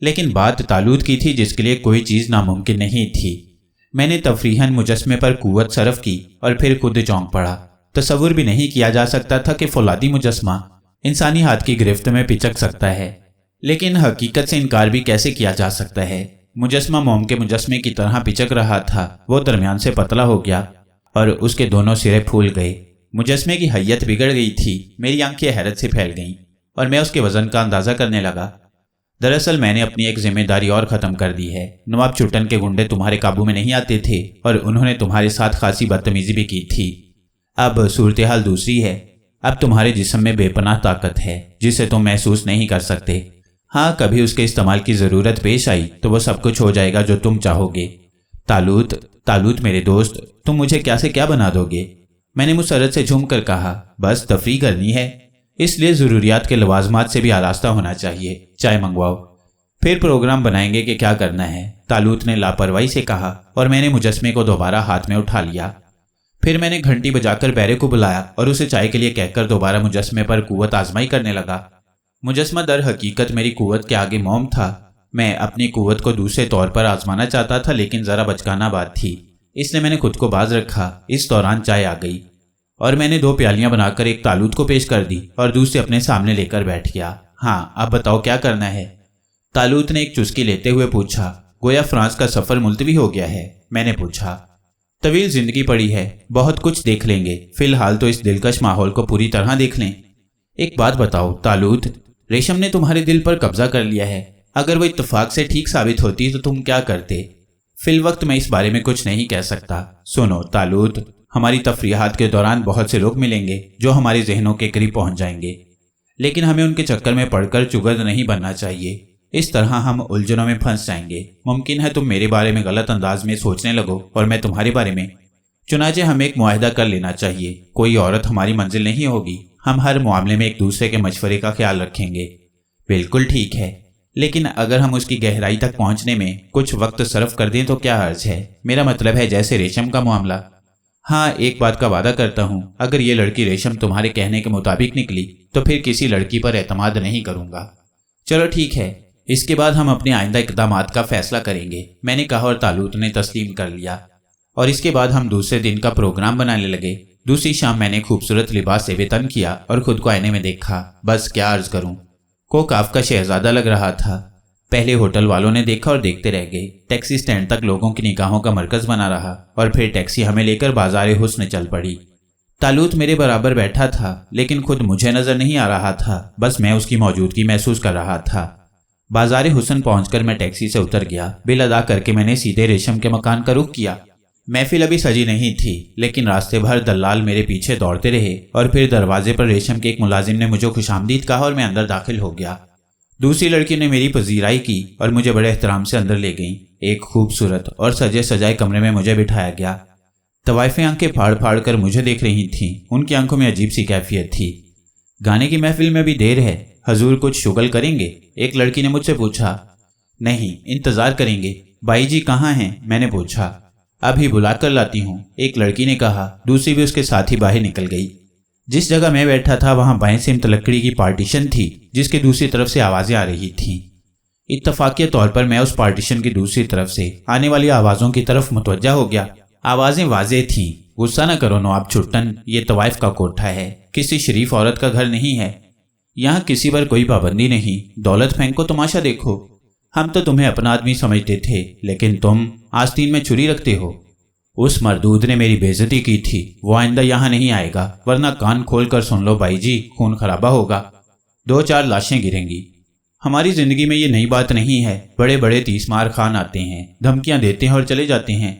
[SPEAKER 1] लेकिन बात तालूत की थी जिसके लिए कोई चीज़ नामुमकिन नहीं थी। मैंने तफरीहन मुजस्मे पर कुव्वत सरफ की और फिर खुद चौंक पड़ा। तसव्वुर भी नहीं किया जा सकता था कि फौलादी मुजस्मा इंसानी हाथ की गिरफ्त में पिचक सकता है, लेकिन हकीकत से इनकार भी कैसे किया जा सकता है। मुजस्मा मोम के मुजस्मे की तरह पिचक रहा था। वो दरमियान से पतला हो गया और उसके दोनों सिरे फूल गए। मुजस्मे की हैयत बिगड़ गई थी। मेरी आंखें हैरत से फैल गईं और मैं उसके वजन का अंदाज़ा करने लगा। दरअसल मैंने अपनी एक जिम्मेदारी और ख़त्म कर दी है। नवाब चुटन के गुंडे तुम्हारे काबू में नहीं आते थे और उन्होंने तुम्हारे साथ खासी बदतमीजी भी की थी। अब सूरत हाल दूसरी है। अब तुम्हारे जिस्म में बेपनाह ताकत है जिसे तुम महसूस नहीं कर सकते। हाँ, कभी उसके इस्तेमाल की ज़रूरत पेश आई तो वो सब कुछ हो जाएगा जो तुम चाहोगे। तालूत मेरे दोस्त, तुम मुझे क्या से क्या बना दोगे? मैंने मुसरत से झूम कर कहा। बस तफरी करनी है, इसलिए ज़रूरियात के लवाजमात से भी आरास्ता होना चाहिए। चाय मंगवाओ, फिर प्रोग्राम बनाएंगे कि क्या करना है, तालूत ने लापरवाही से कहा और मैंने मुजस्मे को दोबारा हाथ में उठा लिया। फिर मैंने घंटी बजाकर बैरे को बुलाया और उसे चाय के लिए कहकर दोबारा मुजस्मे पर कुव्वत आजमाई करने लगा। मुजस्मा दर हकीकत मेरी कुव्वत के आगे मौम था। मैं अपनी कुव्वत को दूसरे तौर पर आजमाना चाहता था, लेकिन ज़रा बचकाना बात थी, इसलिए मैंने खुद को बाज रखा। इस दौरान चाय आ गई और मैंने 2 प्यालियां बनाकर एक तालूत को पेश कर दी और दूसरे अपने सामने लेकर बैठ गया। हाँ, अब बताओ क्या करना है? तालूत ने एक चुस्की लेते हुए पूछा। गोया फ्रांस का सफ़र मुलतवी हो गया है? मैंने पूछा। तवील जिंदगी पड़ी है, बहुत कुछ देख लेंगे, फिलहाल तो इस दिलकश माहौल को पूरी तरह देख लें। एक बात बताओ तालूत, रेशम ने तुम्हारे दिल पर कब्जा कर लिया है। अगर वो इत्तेफाक से ठीक साबित होती तो तुम क्या करते? फिल वक्त मैं इस बारे में कुछ नहीं कह सकता। सुनो तालूत, हमारी तफरीहात के दौरान बहुत से लोग मिलेंगे जो हमारे जहनों के करीब पहुंच जाएंगे, लेकिन हमें उनके चक्कर में पड़कर चुगल नहीं बनना चाहिए। इस तरह हम उलझनों में फंस जाएंगे। मुमकिन है तुम मेरे बारे में गलत अंदाज में सोचने लगो और मैं तुम्हारे बारे में। चुनाचे हमें एक मुआहदा कर लेना चाहिए। कोई औरत हमारी मंजिल नहीं होगी। हम हर मामले में एक दूसरे के मशवरे का ख्याल रखेंगे। बिल्कुल ठीक है, लेकिन अगर हम उसकी गहराई तक पहुंचने में कुछ वक्त सर्फ कर दें तो क्या हर्ज है? मेरा मतलब है जैसे रेशम का मामला। हाँ, एक बात का वादा करता हूँ, अगर ये लड़की रेशम तुम्हारे कहने के मुताबिक निकली तो फिर किसी लड़की पर एतमाद नहीं करूँगा। चलो ठीक है, इसके बाद हम अपने आइंदा इक़दामात का फैसला करेंगे, मैंने कहा और तालूत ने तस्लीम कर लिया। और इसके बाद हम दूसरे दिन का प्रोग्राम बनाने लगे। दूसरी शाम मैंने खूबसूरत लिबास से वेतन किया और खुद को आईने में देखा। बस क्या अर्ज करूं, कोकाफ का शहजादा लग रहा था। पहले होटल वालों ने देखा और देखते रह गए। टैक्सी स्टैंड तक लोगों की निगाहों का मरकज बना रहा और फिर टैक्सी हमें लेकर बाजार हुस्न चल पड़ी। तालूत मेरे बराबर बैठा था, लेकिन खुद मुझे नजर नहीं आ रहा था, बस मैं उसकी मौजूदगी महसूस कर रहा था। बाजार हुस्न पहुंचकर मैं टैक्सी से उतर गया। बिल अदा करके मैंने सीधे रेशम के मकान का रुख किया। महफिल अभी सजी नहीं थी, लेकिन रास्ते भर दलाल मेरे पीछे दौड़ते रहे और फिर दरवाजे पर रेशम के एक मुलाजिम ने मुझे खुशामदीद कहा और मैं अंदर दाखिल हो गया। दूसरी लड़की ने मेरी पजीराई की और मुझे बड़े एहतराम से अंदर ले गई। एक खूबसूरत और सजे सजाए कमरे में मुझे बिठाया गया। तवाइफें आंखें फाड़ फाड़ कर मुझे देख रही थीं। उनकी आंखों में अजीब सी कैफियत थी। गाने की महफिल में भी देर है, हजूर कुछ शुगल करेंगे? एक लड़की ने मुझसे पूछा। नहीं, इंतजार करेंगे। बाई जी कहाँ हैं? मैंने पूछा। अभी बुला कर लाती हूँ, एक लड़की ने कहा। दूसरी भी उसके साथ ही बाहर निकल गई। जिस जगह मैं बैठा था वहां बाएं सिमत लकड़ी की पार्टीशन थी, जिसके दूसरी तरफ से आवाजें आ रही थीं। इत्तफाकिया तौर पर मैं उस पार्टीशन की दूसरी तरफ से आने वाली आवाजों की तरफ मुतवज्जा हो गया। आवाजें वाज़ेह थीं। गुस्सा न करो नवाब चुट्टन, ये तवाइफ का कोठा है, किसी शरीफ औरत का घर नहीं है। यहाँ किसी पर कोई पाबंदी नहीं। दौलत फेंको, तमाशा देखो। हम तो तुम्हें अपना आदमी समझते थे, लेकिन तुम आस्तीन में छुरी रखते हो। उस मरदूद ने मेरी बेइज्जती की थी। वो आइंदा यहाँ नहीं आएगा, वरना कान खोल कर सुन लो बाई जी, खून खराबा होगा। 2-4 लाशें गिरेंगी। हमारी जिंदगी में ये नई बात नहीं है। बड़े बड़े 30 मार खान आते हैं, धमकियां देते हैं और चले जाते हैं।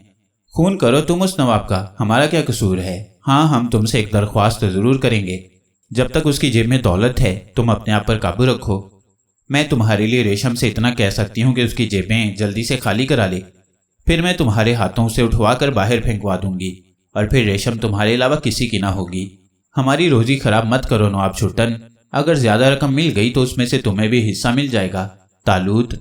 [SPEAKER 1] खून करो तुम उस नवाब का, हमारा क्या कसूर है? हाँ, हम तुमसे एक दरख्वास्त जरूर करेंगे। जब तक उसकी जेब में दौलत है, तुम अपने आप पर काबू रखो। मैं तुम्हारे लिए रेशम से इतना कह सकती हूँ कि उसकी जेबें जल्दी से खाली करा ले, फिर मैं तुम्हारे हाथों से उठवा कर बाहर फेंकवा दूंगी और फिर रेशम तुम्हारे अलावा किसी की ना होगी। हमारी रोजी खराब मत करो नवाब छुट्टन, अगर ज्यादा रकम मिल गई तो उसमें से तुम्हें भी हिस्सा मिल जाएगा। तालूत,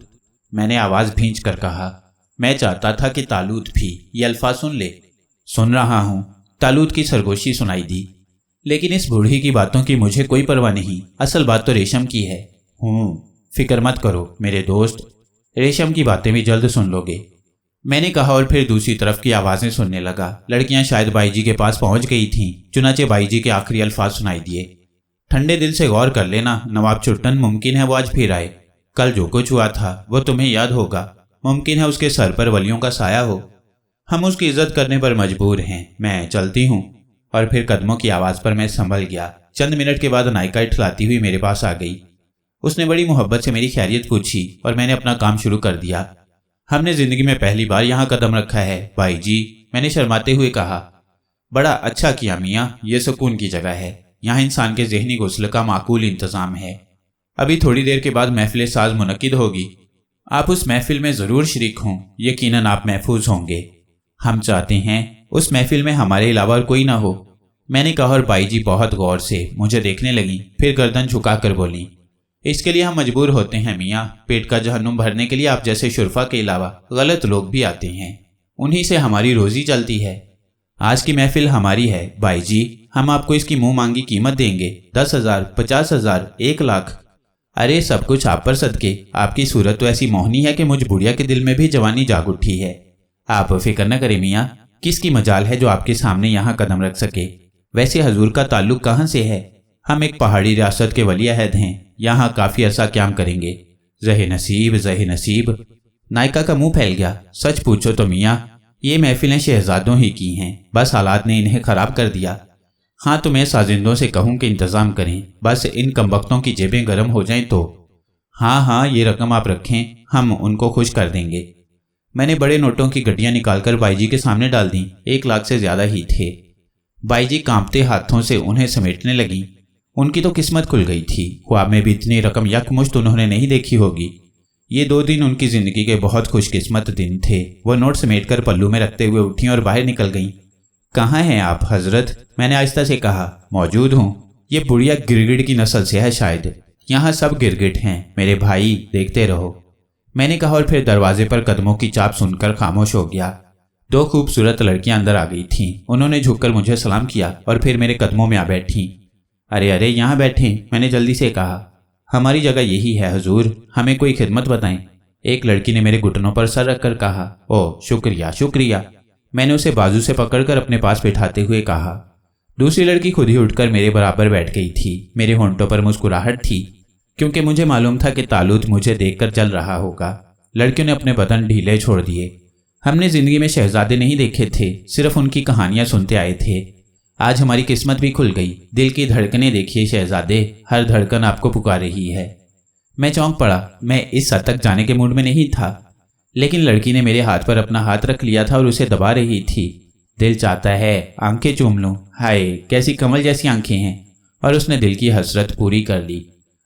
[SPEAKER 1] मैंने आवाज भींच कर कहा। मैं चाहता था कि तालूत भी ये अल्फाज सुन ले। सुन रहा हूं, तालूत की सरगोशी सुनाई दी। लेकिन इस बूढ़ी की बातों की मुझे कोई परवाह नहीं, असल बात तो रेशम की है। फिक्र मत करो मेरे दोस्त, रेशम की बातें भी जल्द सुन लोगे, मैंने कहा और फिर दूसरी तरफ की आवाजें सुनने लगा। लड़कियां शायद बाईजी के पास पहुंच गई थीं। चुनाचे बाईजी के आखिरी अल्फाज सुनाई दिए। ठंडे दिल से गौर कर लेना नवाब छुट्टन, मुमकिन है वो आज फिर आए। कल जो कुछ हुआ था वो तुम्हें याद होगा। मुमकिन है उसके सर पर वलियों का साया हो। हम उसकी इज्जत करने पर मजबूर हैं। मैं चलती हूँ। और फिर कदमों की आवाज पर मैं संभल गया। चंद मिनट के बाद नायिका इठलाती हुई मेरे पास आ गई। उसने बड़ी मोहब्बत से मेरी खैरियत पूछी और मैंने अपना काम शुरू कर दिया। हमने जिंदगी में पहली बार यहाँ कदम रखा है भाई जी, मैंने शर्माते हुए कहा। बड़ा अच्छा किया मियाँ, ये सुकून की जगह है। यहाँ इंसान के ज़हनी गुस्ल का माकूल इंतजाम है। अभी थोड़ी देर के बाद महफिल साज मुनक्किद होगी। आप उस महफिल में ज़रूर शरीक हों, यकीनन आप महफूज होंगे। हम चाहते हैं उस महफिल में हमारे अलावा और कोई ना हो, मैंने कहा और बाई जी बहुत गौर से मुझे देखने लगी, फिर गर्दन झुका कर बोली। इसके लिए हम मजबूर होते हैं मियाँ, पेट का जहन्नुम भरने के लिए आप जैसे शुरफा के अलावा गलत लोग भी आते हैं, उन्हीं से हमारी रोजी चलती है। आज की महफिल हमारी है बाई जी, हम आपको इसकी मुंह मांगी कीमत देंगे। 10,000, 50,000, 1 लाख। अरे सब कुछ आप पर सदके। आपकी सूरत तो ऐसी मोहनी है कि मुझ बुढ़िया के दिल में भी जवानी जाग उठी है। आप फिक्र न करें मियाँ, किसकी मजाल है जो आपके सामने यहाँ कदम रख सके। वैसे हजूर का ताल्लुक कहाँ से है? हम एक पहाड़ी रियासत के वली अहद हैं, यहाँ काफी अरसा क्याम करेंगे। ज़हे नसीब, ज़हे नसीब। नायिका का मुंह फैल गया। सच पूछो तो मियाँ, ये महफिलें शहजादों ही की हैं, बस हालात ने इन्हें खराब कर दिया। हाँ तो मैं साजिंदों से कहूँ कि इंतजाम करें, बस इन कमबख्तों की जेबें गर्म हो जाएं तो। हाँ ये रकम आप रखें, हम उनको खुश कर देंगे। मैंने बड़े नोटों की गड्डियाँ निकालकर बाईजी के सामने डाल दी। 1 लाख से ज्यादा ही थे। बाईजी कांपते हाथों से उन्हें समेटने लगी। उनकी तो किस्मत खुल गई थी। ख्वाब में भी इतनी रकम यकमुश्त उन्होंने नहीं देखी होगी। ये 2 दिन उनकी जिंदगी के बहुत खुशकिस्मत दिन थे। वो नोट समेटकर पल्लू में रखते हुए उठी और बाहर निकल गईं। कहाँ हैं आप हजरत? मैंने आहिस्ता से कहा। मौजूद हूँ। ये बुढ़िया गिरगिट की नस्ल से है शायद। यहाँ सब गिरगिट हैं मेरे भाई, देखते रहो, मैंने कहा और फिर दरवाजे पर कदमों की चाप सुनकर खामोश हो गया। 2 खूबसूरत लड़कियां अंदर आ गई थीं। उन्होंने झुककर मुझे सलाम किया और फिर मेरे कदमों में आ बैठी। अरे यहाँ बैठें, मैंने जल्दी से कहा। हमारी जगह यही है हुजूर, हमें कोई खिदमत बताएं। एक लड़की ने मेरे घुटनों पर सर रखकर कहा। ओह शुक्रिया शुक्रिया। मैंने उसे बाजू से पकड़कर अपने पास बैठाते हुए कहा। दूसरी लड़की खुद ही उठकर मेरे बराबर बैठ गई थी। मेरे होंठों पर मुस्कुराहट थी, क्योंकि मुझे मालूम था कि तालूत मुझे देखकर चल रहा होगा। लड़कियों ने अपने बदन ढीले छोड़ दिए। हमने जिंदगी में शहजादे नहीं देखे थे, सिर्फ उनकी कहानियां सुनते आए थे। आज हमारी किस्मत भी खुल गई। दिल की धड़कनें देखिए शहजादे, हर धड़कन आपको पुकार रही है। मैं चौंक पड़ा। मैं इस हद तक जाने के मूड में नहीं था, लेकिन लड़की ने मेरे हाथ पर अपना हाथ रख लिया था और उसे दबा रही थी। दिल चाहता है आंखें चूम लूं। हाय कैसी कमल जैसी आंखें हैं। और उसने दिल की हसरत पूरी कर ली।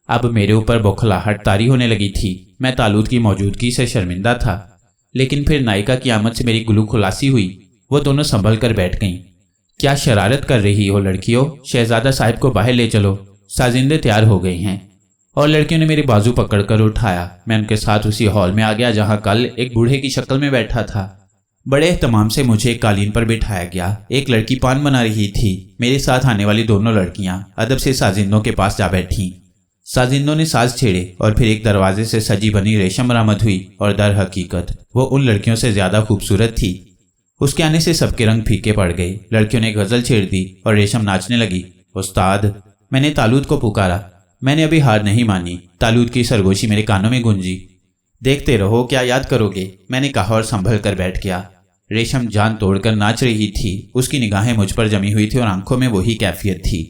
[SPEAKER 1] अब मेरे ऊपर बौखलाहट तारी होने लगी थी। मैं तालूत की मौजूदगी से शर्मिंदा था, लेकिन फिर नायिका की आमद से मेरी गुलू खुलासी हुई। वो दोनों संभल कर बैठ गईं। क्या शरारत कर रही हो लड़कियों? शहजादा साहिब को बाहर ले चलो, साजिंदे तैयार हो गए हैं। और लड़कियों ने मेरी बाजू पकड़कर उठाया। मैं उनके साथ उसी हॉल में आ गया जहां कल एक बूढ़े की शक्ल में बैठा था। बड़े एहतमाम से मुझे एक कालीन पर बिठाया गया। एक लड़की पान बना रही थी। मेरे साथ आने वाली दोनों लड़कियां अदब से साजिंदों के पास जा बैठी। साजिंदों ने साज छेड़े और फिर एक दरवाजे से सजी बनी रेशम बरामद हुई और दर हकीकत वो उन लड़कियों से ज्यादा खूबसूरत थी। उसके आने से सबके रंग फीके पड़ गए। लड़कियों ने गजल छेड़ दी और रेशम नाचने लगी। उस्ताद, मैंने तालूत को पुकारा। मैंने अभी हार नहीं मानी। तालूत की सरगोशी मेरे कानों में गूंजी। देखते रहो, क्या याद करोगे, मैंने कहा और संभल कर बैठ गया। रेशम जान तोड़कर नाच रही थी। उसकी निगाहें मुझ पर जमी हुई थी और आंखों में वही कैफियत थी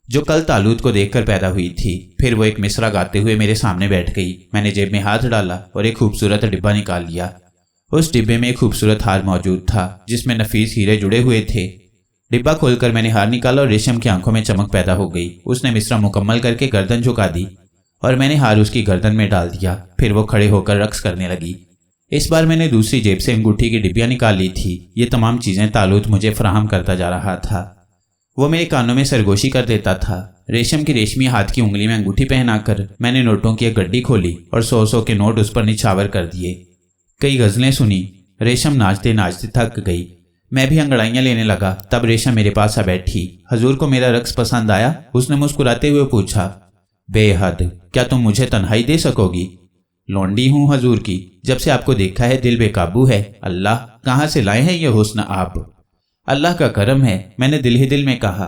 [SPEAKER 1] जो कल तालूत को देखकर पैदा हुई थी। फिर वो एक मिसरा गाते हुए मेरे सामने बैठ गई। मैंने जेब में हाथ डाला और एक खूबसूरत डिब्बा निकाल लिया। उस डिब्बे में एक खूबसूरत हार मौजूद था जिसमें नफीस हीरे जुड़े हुए थे। डिब्बा खोलकर मैंने हार निकाला और रेशम की आंखों में चमक पैदा हो गई। उसने मिसरा मुकम्मल करके गर्दन झुका दी और मैंने हार उसकी गर्दन में डाल दिया। फिर वो खड़े होकर रक्स करने लगी। इस बार मैंने दूसरी जेब से अंगूठी की डिब्बियाँ निकाल ली थी। ये तमाम चीज़ें तालूत मुझे फराहम करता जा रहा था। वो मेरे कानों में सरगोशी कर देता था। रेशम की रेशमी हाथ की उंगली में अंगूठी पहनाकर मैंने नोटों की एक गड्डी खोली और 100-100 के नोट उस पर निछावर कर दिए। कई गज़लें सुनी। रेशम नाचते नाचते थक गई। मैं भी अंगड़ाइयाँ लेने लगा। तब रेशम मेरे पास आ बैठी। हजूर को मेरा रक्स पसंद आया? उसने मुस्कुराते हुए पूछा। बेहद। क्या तुम मुझे तन्हाई दे सकोगी? लौंडी हूँ हजूर की। जब से आपको देखा है दिल बेकाबू है। अल्लाह, कहाँ से लाए हैं ये हुस्न आप? अल्लाह का करम है, मैंने दिल ही दिल में कहा।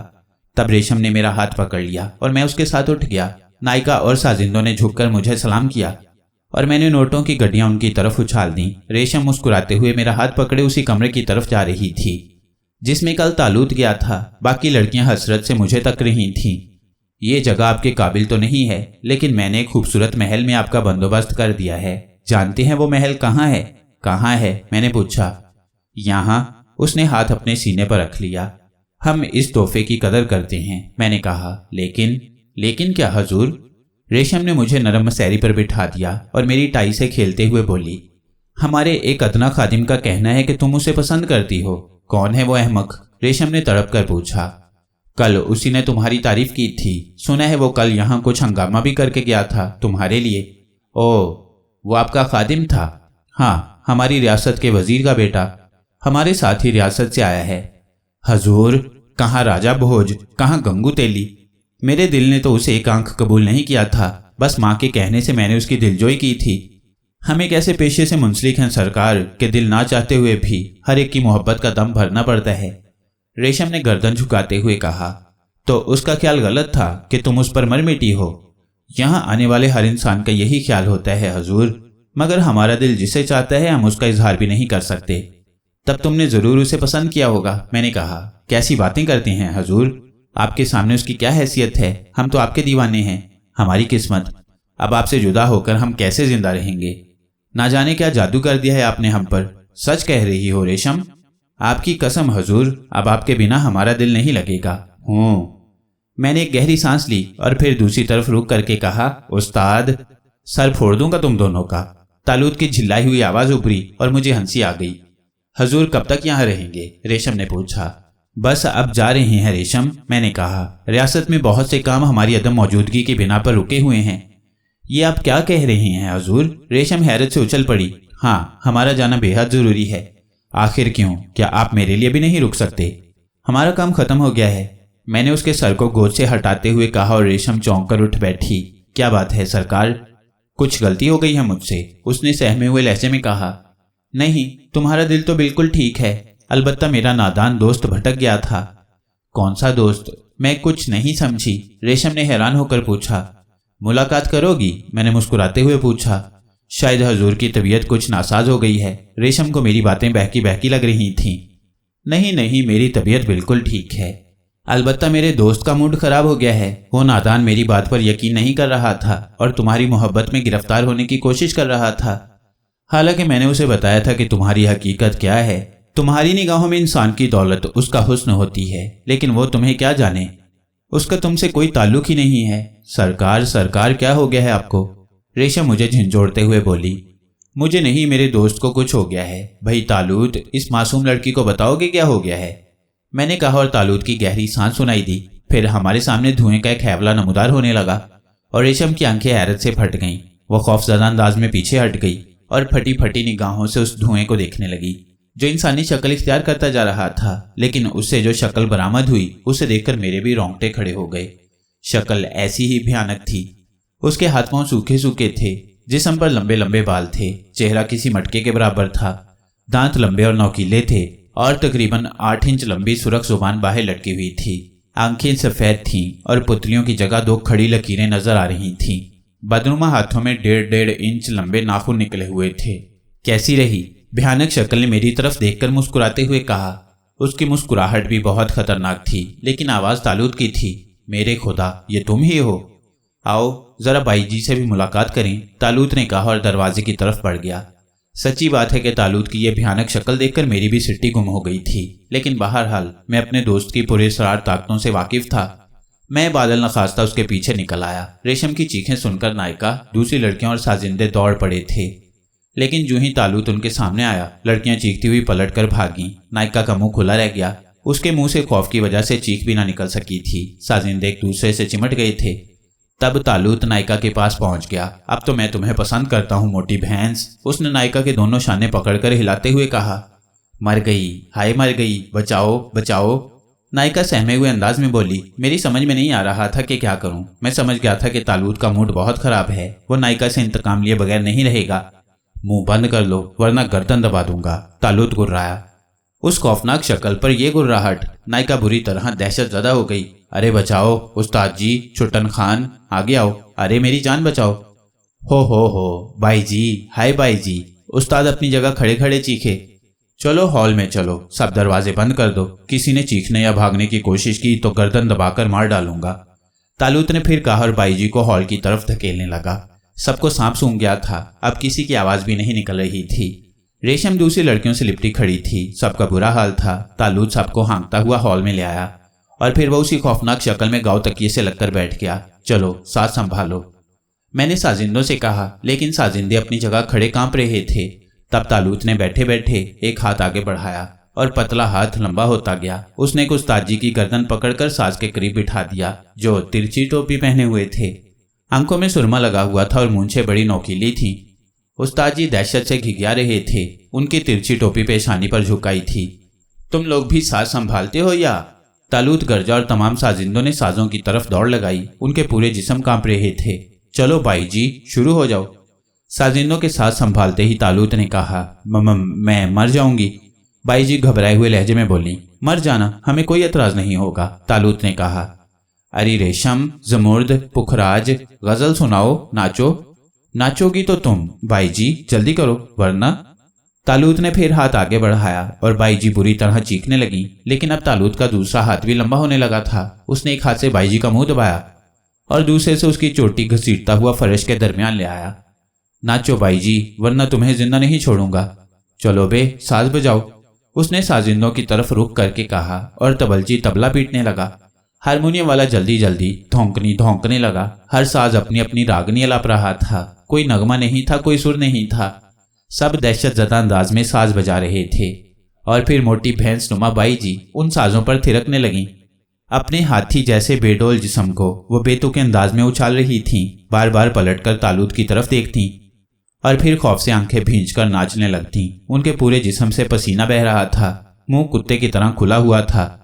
[SPEAKER 1] तब रेशम ने मेरा हाथ पकड़ लिया और मैं उसके साथ उठ गया। नायिका और साजिंदों ने झुककर मुझे सलाम किया और मैंने नोटों की गड्डियां उनकी तरफ उछाल दी। रेशम मुस्कुराते हुए मेरा हाथ पकड़े उसी कमरे की तरफ जा रही थी जिसमें कल तालूत गया था। बाकी लड़कियां हसरत से मुझे तक रही थीं। ये जगह आपके काबिल तो नहीं है, लेकिन मैंने एक खूबसूरत महल में आपका बंदोबस्त कर दिया है। जानते हैं वो महल कहाँ है? कहाँ है? मैंने पूछा। यहाँ। उसने हाथ अपने सीने पर रख लिया। हम इस तोहफे की कदर करते हैं, मैंने कहा। लेकिन क्या हजूर? रेशम ने मुझे नरम मसैरी पर बिठा दिया और मेरी टाई से खेलते हुए बोली। हमारे एक अदना खादिम का कहना है कि तुम उसे पसंद करती हो। कौन है वो अहमक? रेशम ने तड़प कर पूछा। कल उसी ने तुम्हारी तारीफ की थी। सुना है वो कल यहाँ कुछ हंगामा भी करके गया था तुम्हारे लिए। ओह, वो आपका खादिम था? हाँ, हमारी रियासत के वजीर का बेटा। हमारे साथ ही रियासत से आया है। हजूर, कहाँ राजा भोज, कहाँ गंगू तेली। मेरे दिल ने तो उसे एक आंख कबूल नहीं किया था। बस माँ के कहने से मैंने उसकी दिलजोई की थी। हम एक ऐसे पेशे से मुंसलिक हैं सरकार के दिल ना चाहते हुए भी हर एक की मोहब्बत का दम भरना पड़ता है। रेशम ने गर्दन झुकाते हुए कहा। तो उसका ख्याल गलत था कि तुम उस पर मर मिटी हो। यहाँ आने वाले हर इंसान का यही ख्याल होता है हजूर, मगर हमारा दिल जिसे चाहता है हम उसका इजहार भी नहीं कर सकते। तब तुमने जरूर उसे पसंद किया होगा, मैंने कहा। कैसी बातें करते हैं हजूर, आपके सामने उसकी क्या हैसियत है? हम तो आपके दीवाने हैं। हमारी किस्मत, अब आपसे जुदा होकर हम कैसे जिंदा रहेंगे? ना जाने क्या जादू कर दिया है आपने हम पर। सच कह रही हो रेशम? आपकी कसम हजूर, अब आपके बिना हमारा दिल नहीं लगेगा। मैंने एक गहरी सांस ली और फिर दूसरी तरफ रुक करके कहा। उस्ताद, सर फोड़ दूंगा तुम दोनों का। तालूत की झिल्लाई हुई आवाज उभरी और मुझे हंसी आ गई। हजूर कब तक यहाँ रहेंगे? रेशम ने पूछा। बस अब जा रहे हैं रेशम, मैंने कहा। रियासत में बहुत से काम हमारी अदम मौजूदगी की बिना पर रुके हुए हैं। ये आप क्या कह रहे हैं हजूर? रेशम हैरत से उछल पड़ी। हाँ, हमारा जाना बेहद जरूरी है। आखिर क्यों? क्या आप मेरे लिए भी नहीं रुक सकते? हमारा काम खत्म हो गया है, मैंने उसके सर को गोद से हटाते हुए कहा और रेशम चौंक कर उठ बैठी। क्या बात है सरकार, कुछ गलती हो गई है मुझसे? उसने सहमे हुए लहजे में कहा। नहीं, तुम्हारा दिल तो बिल्कुल ठीक है, अलबत्ता मेरा नादान दोस्त भटक गया था। कौन सा दोस्त? मैं कुछ नहीं समझी, रेशम ने हैरान होकर पूछा। मुलाकात करोगी? मैंने मुस्कुराते हुए पूछा। शायद हजूर की तबीयत कुछ नासाज हो गई है। रेशम को मेरी बातें बहकी बहकी लग रही थीं। नहीं, मेरी तबीयत बिल्कुल ठीक है, अलबत्ता मेरे दोस्त का मूड खराब हो गया है। वो नादान मेरी बात पर यकीन नहीं कर रहा था और तुम्हारी मोहब्बत में गिरफ्तार होने की कोशिश कर रहा था। हालांकि मैंने उसे बताया था कि तुम्हारी हकीकत क्या है। तुम्हारी निगाहों में इंसान की दौलत उसका हुस्न होती है, लेकिन वो तुम्हें क्या जाने, उसका तुमसे कोई ताल्लुक ही नहीं है। सरकार क्या हो गया है आपको? रेशम मुझे झिंझोड़ते हुए बोली। मुझे नहीं, मेरे दोस्त को कुछ हो गया है। भाई तालूत, इस मासूम लड़की को बताओगे क्या हो गया है? मैंने कहा और तालूत की गहरी सांस सुनाई दी। फिर हमारे सामने धुएं का एक हैवला नमूदार होने लगा और रेशम की आंखें हैरत से फट गईं। वो खौफजदा अंदाज में पीछे हट गई और फटी फटी निगाहों से उस धुएं को देखने लगी जो इंसानी शक्ल इख्तियार करता जा रहा था। लेकिन उससे जो शक्ल बरामद हुई उसे देखकर मेरे भी रोंगटे खड़े हो गए। शक्ल ऐसी ही भयानक थी। उसके हाथ पांव सूखे सूखे थे, जिस्म पर लंबे लंबे बाल थे, चेहरा किसी मटके के बराबर था, दांत लंबे और नोकीले थे और तकरीबन 8 इंच लंबी सुरख जुबान बाहर लटकी हुई थी। आंखें सफेद थीं और पुतलियों की जगह 2 खड़ी लकीरें नजर आ रही थीं। बदनुमा हाथों में 1.5 इंच लंबे नाखून निकले हुए थे। कैसी रही? भयानक शक्ल ने मेरी तरफ देखकर मुस्कुराते हुए कहा। उसकी मुस्कुराहट भी बहुत खतरनाक थी, लेकिन आवाज तालूत की थी। मेरे खुदा, ये तुम ही हो? आओ जरा बाई जी से भी मुलाकात करें, तालूत ने कहा और दरवाजे की तरफ बढ़ गया। सच्ची बात है कि तालूत की यह भयानक शक्ल देखकर मेरी भी सिट्टी गुम हो गई थी, लेकिन बहरहाल मैं अपने दोस्त की पुरस्रार ताकतों से वाकिफ था। मैं बादल नखास्ता उसके पीछे निकल आया। रेशम की चीखें सुनकर नायिका, दूसरी लड़कियां और साजिंदे दौड़ पड़े थे, लेकिन जो ही तालूत उनके सामने आया, लड़कियां चीखती हुई पलटकर भागीं। नायिका का मुंह खुला रह गया, उसके मुंह से खौफ की वजह से चीख भी ना निकल सकी थी। साजिंदे एक दूसरे से चिमट गए थे। तब तालूत नायिका के पास पहुंच गया। अब तो मैं तुम्हें पसंद करता हूं मोटी भैंस, उसने नायिका के दोनों शाने पकड़कर हिलाते हुए कहा। मर गई, हाय मर गई, बचाओ बचाओ, नायिका सहमे हुए अंदाज में बोली। मेरी समझ में नहीं आ रहा था कि क्या करूं। मैं समझ गया था कि तालूत का मूड बहुत खराब है, वो नायिका से इंतकाम लिए बगैर नहीं रहेगा। मुंह बंद कर लो वरना गर्दन दबा दूंगा, तालूत गुर्राया। उस खौफनाक शक्ल पर यह गुर्राहट, नायिका बुरी तरह दहशत ज़दा हो गई। अरे बचाओ उस्ताद जी, छुट्टन खान आगे आओ, अरे मेरी जान बचाओ। हो भाई जी, हाय भाई जी, उस्ताद अपनी जगह खड़े खड़े चीखे। चलो हॉल में चलो, सब दरवाजे बंद कर दो, किसी ने चीखने या भागने की कोशिश की तो गर्दन दबाकर मार डालूंगा, तालूत ने फिर कहा और बाई जी को हॉल की तरफ धकेलने लगा। सबको सांप सूंघ गया था, अब किसी की आवाज भी नहीं निकल रही थी। रेशम दूसरी लड़कियों से लिपटी खड़ी थी, सबका बुरा हाल था। तालूत सबको हाँकता हुआ हॉल में ले आया और फिर वो उसी खौफनाक शक्ल में गाँव तकिए से लगकर बैठ गया। चलो साथ संभालो, मैंने साजिंदों से कहा, लेकिन साजिंदे अपनी जगह खड़े कांप रहे थे। तब तालूत ने बैठे बैठे एक हाथ आगे बढ़ाया और पतला हाथ लंबा होता गया। उसने एक उस्ताद जी की गर्दन पकड़कर साज के करीब बिठा दिया, जो तिरछी टोपी पहने हुए थे। आंखों में सुरमा लगा हुआ था और मूंछें बड़ी नोकीली थी। उस्ताद जी दहशत से घिघिया रहे थे, उनकी तिरछी टोपी पेशानी पर झुकाई थी। तुम लोग भी साज संभालते हो या? तालूत गरजा और तमाम साजिंदों ने साजों की तरफ दौड़ लगाई। उनके पूरे जिस्म कांप रहे थे। चलो भाई जी शुरू हो जाओ, साजिंदों के साथ संभालते ही तालूत ने कहा। मैं मर जाऊंगी, बाई जी घबराए हुए लहजे में बोली। मर जाना, हमें कोई एतराज नहीं होगा, तालूत ने कहा। अरे रेशम, जमुर्द, पुखराज, गजल सुनाओ, नाचो। नाचोगी तो तुम, बाई जी जल्दी करो वरना। तालूत ने फिर हाथ आगे बढ़ाया और बाई जी बुरी तरह चीखने लगी, लेकिन अब तालूत का दूसरा हाथ भी लंबा होने लगा था। उसने एक हाथ से बाई जी का मुंह दबाया और दूसरे से उसकी चोटी घसीटता हुआ फर्श के दरमियान ले आया। नाचो बाई जी, वरना तुम्हें जिंदा नहीं छोड़ूंगा। चलो बे, साज बजाओ, उसने साजिंदों की तरफ रुख करके कहा और तबलजी तबला पीटने लगा। हारमोनियम वाला जल्दी जल्दी धौंकने लगा। हर साज अपनी अपनी रागनी अलाप रहा था। कोई नगमा नहीं था, कोई सुर नहीं था। सब दहशत ज़दा अंदाज में साज बजा रहे थे। और फिर मोटी भैंस नुमा बाई जी उन साजों पर थिरकने लगीं। अपने हाथी जैसे बेडोल जिस्म को वो बेतुके अंदाज में उछाल रही थीं, बार बार पलटकर तालूत की तरफ देखतीं और फिर खौफ से आंखें भींचकर नाचने लगतीं। उनके पूरे जिस्म से पसीना बह रहा था, मुंह कुत्ते की तरह खुला हुआ था,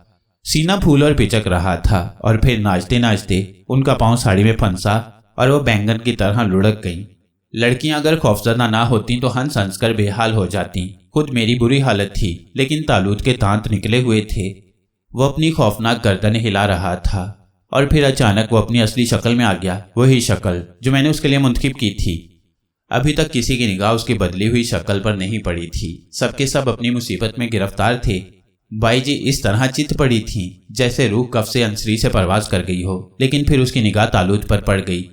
[SPEAKER 1] सीना फूल और पिचक रहा था। और फिर नाचते नाचते उनका पांव साड़ी में फंसा और वो बैंगन की तरह लुढ़क गईं। लड़कियां अगर खौफजदा ना होती तो हंस हंस कर बेहाल हो जाती। खुद मेरी बुरी हालत थी, लेकिन तालूत के दांत निकले हुए थे। वो अपनी खौफनाक गर्दन हिला रहा था और फिर अचानक वो अपनी असली शक्ल में आ गया, वही शक्ल जो मैंने उसके लिए मुंतखब की थी। अभी तक किसी की निगाह उसकी बदली हुई शक्ल पर नहीं पड़ी थी। सबके सब अपनी मुसीबत में गिरफ्तार थे। बाई जी इस तरह चित पड़ी थी जैसे रूह कफ से अंसरी से परवाज कर गई हो, लेकिन फिर उसकी निगाह तालूत पर पड़ गई।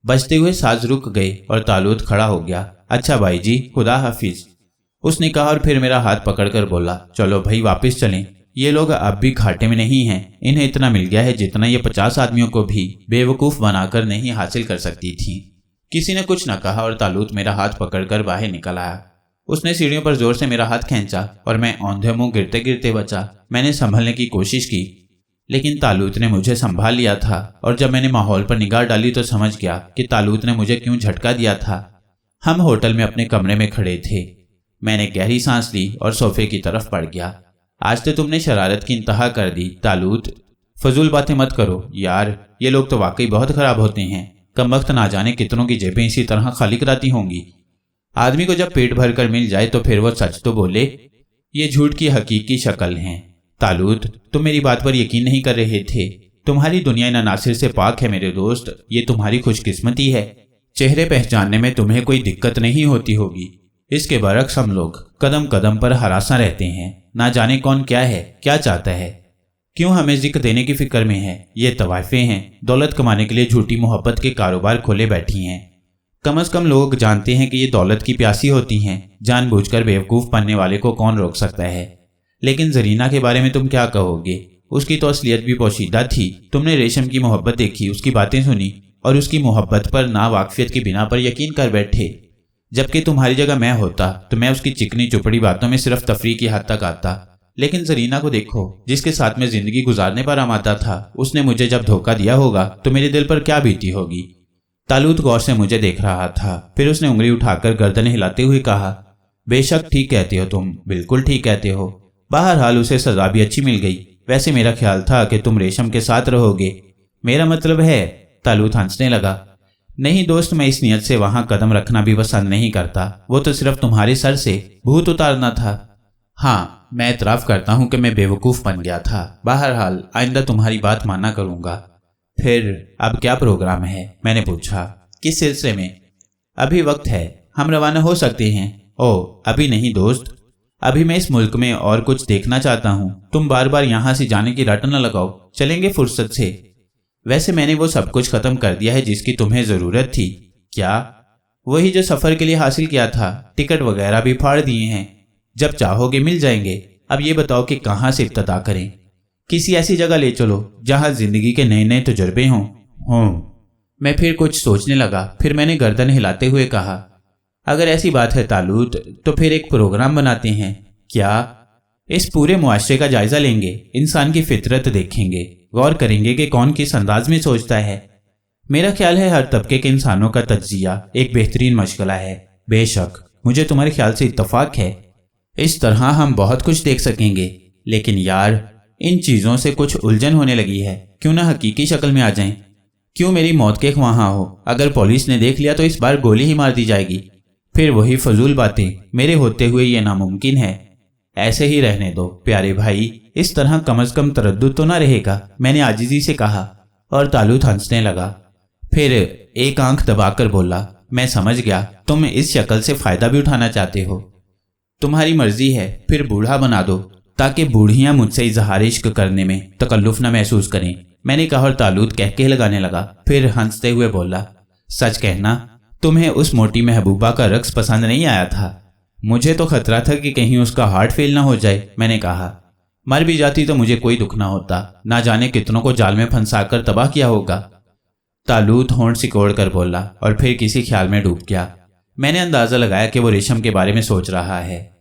[SPEAKER 1] बजते हुए साज रुक गए और तालूत खड़ा हो गया। अच्छा बाई जी, खुदा हाफिज, उसने कहा और फिर मेरा हाथ पकड़कर बोला, चलो भाई वापस चलें। ये लोग अब भी घाटे में नहीं हैं। इन्हें इतना मिल गया है जितना ये 50 आदमियों को भी बेवकूफ़ बनाकर नहीं हासिल कर सकती थी। किसी ने कुछ न कहा और तालूत मेरा हाथ पकड़कर बाहर निकल आया। उसने सीढ़ियों पर जोर से मेरा हाथ खींचा और मैं औंधे मुंह गिरते गिरते बचा। मैंने संभलने की कोशिश की, लेकिन तालूत ने मुझे संभाल लिया था और जब मैंने माहौल पर निगाह डाली तो समझ गया कि तालूत ने मुझे क्यों झटका दिया था। हम होटल में अपने कमरे में खड़े थे। मैंने गहरी सांस ली और सोफे की तरफ पड़ गया। आज तो तुमने शरारत की इंतहा कर दी तालूत, फजूल बातें मत करो यार, ये लोग तो वाकई बहुत खराब होते हैं। कमबख्त ना जाने कितनों की जेबें इसी तरह खाली कराती होंगी। आदमी को जब पेट भर कर मिल जाए तो फिर वो सच तो बोले। ये झूठ की हकीकी शक्ल हैं। तालूत, तुम मेरी बात पर यकीन नहीं कर रहे थे। तुम्हारी दुनिया इन अनासिर से पाक है मेरे दोस्त, ये तुम्हारी खुशकिस्मती है। चेहरे पहचानने में तुम्हें कोई दिक्कत नहीं होती होगी। इसके बरक्स हम लोग कदम कदम पर हरासा रहते हैं। ना जाने कौन क्या है, क्या चाहता है, क्यों हमें जिक्र देने की फिक्र में है। ये तवाइफे हैं, दौलत कमाने के लिए झूठी मोहब्बत के कारोबार खोले बैठी हैं। कम से कम लोग जानते हैं कि ये दौलत की प्यासी होती हैं। जानबूझकर बेवकूफ़ बनने वाले को कौन रोक सकता है। लेकिन जरीना के बारे में तुम क्या कहोगे? उसकी तो असलियत भी पोशीदा थी। तुमने रेशम की मोहब्बत देखी, उसकी बातें सुनी और उसकी मोहब्बत पर नावाकिफियत की बिना पर यकीन कर बैठे। जबकि तुम्हारी जगह मैं होता तो मैं उसकी चिकनी चुपड़ी बातों में सिर्फ तफरीह की हद तक आता। लेकिन जरीना को देखो, जिसके साथ मैं जिंदगी गुजारने पर आमादा था, उसने मुझे जब धोखा दिया होगा तो मेरे दिल पर क्या बीती होगी। तालूत गौर से मुझे देख रहा था, फिर उसने उंगली उठाकर गर्दन हिलाते हुए कहा, बेशक ठीक कहते हो तुम, बिल्कुल ठीक कहते हो। बहरहाल उसे सजा भी अच्छी मिल गई। वैसे मेरा ख्याल था कि तुम रेशम के साथ रहोगे। मेरा मतलब है। तालूत हंसने लगा। नहीं दोस्त, मैं इस नियत से वहां कदम रखना भी पसंद नहीं करता। वो तो सिर्फ तुम्हारे सर से भूत उतारना था। हाँ, मैं एतराफ़ करता हूं कि मैं बेवकूफ़ बन गया था। बहरहाल आइंदा तुम्हारी बात माना करूंगा। फिर अब क्या प्रोग्राम है? मैंने पूछा। किस सिलसिले में? अभी वक्त है, हम रवाना हो सकते हैं। ओह, अभी नहीं दोस्त, अभी मैं इस मुल्क में और कुछ देखना चाहता हूँ। तुम बार बार यहाँ से जाने की रट न लगाओ, चलेंगे फुर्सत से। वैसे मैंने वो सब कुछ खत्म कर दिया है जिसकी तुम्हें ज़रूरत थी। क्या? वही जो सफ़र के लिए हासिल किया था। टिकट वगैरह भी फाड़ दिए हैं, जब चाहोगे मिल जाएंगे। अब ये बताओ कि कहाँ से इब्तदा करें? किसी ऐसी जगह ले चलो जहाँ ज़िंदगी के नए नए तजुर्बे हों। मैं फिर कुछ सोचने लगा। फिर मैंने गर्दन हिलाते हुए कहा, अगर ऐसी बात है तालूत, तो फिर एक प्रोग्राम बनाते हैं। क्या? इस पूरे मुआशरे का जायजा लेंगे, इंसान की फितरत देखेंगे, गौर करेंगे कि कौन किस अंदाज में सोचता है। मेरा ख्याल है हर तबके के इंसानों का तज्जिया एक बेहतरीन मशगला है। बेशक, मुझे तुम्हारे ख्याल से इत्तफाक है। इस तरह हम बहुत कुछ देख सकेंगे। लेकिन यार, इन चीज़ों से कुछ उलझन होने लगी है। क्यों ना हकीकी शक्ल में आ जाएं? क्यों मेरी मौत के ख्वाहां हो? अगर पुलिस ने देख लिया तो इस बार गोली ही मार दी जाएगी। फिर वही फजूल बातें, मेरे होते हुए ये नामुमकिन है। ऐसे ही रहने दो प्यारे भाई, इस तरह कम से कम तरद्दुद तो ना रहेगा, मैंने आजिज़ी से कहा। और तालूत हंसने लगा। फिर एक आंख दबाकर बोला, मैं समझ गया, तुम इस शक्ल से फ़ायदा भी उठाना चाहते हो। तुम्हारी मर्जी है, फिर बूढ़ा बना दो ताकि बूढ़ियाँ मुझसे इजहार इश्क करने में तकल्लुफ़ न महसूस करें। मैंने कहा और तालूत कहके लगाने लगा। फिर हंसते हुए बोला, सच कहना, तुम्हें उस मोटी महबूबा का रक्स पसंद नहीं आया था? मुझे तो खतरा था कि कहीं उसका हार्ट फेल ना हो जाए। मैंने कहा, मर भी जाती तो मुझे कोई दुख ना होता, ना जाने कितनों को जाल में फंसाकर तबाह किया होगा। तालूत होंठ सिकोड़ कर बोला और फिर किसी ख्याल में डूब गया। मैंने अंदाज़ा लगाया कि वो रेशम के बारे में सोच रहा है।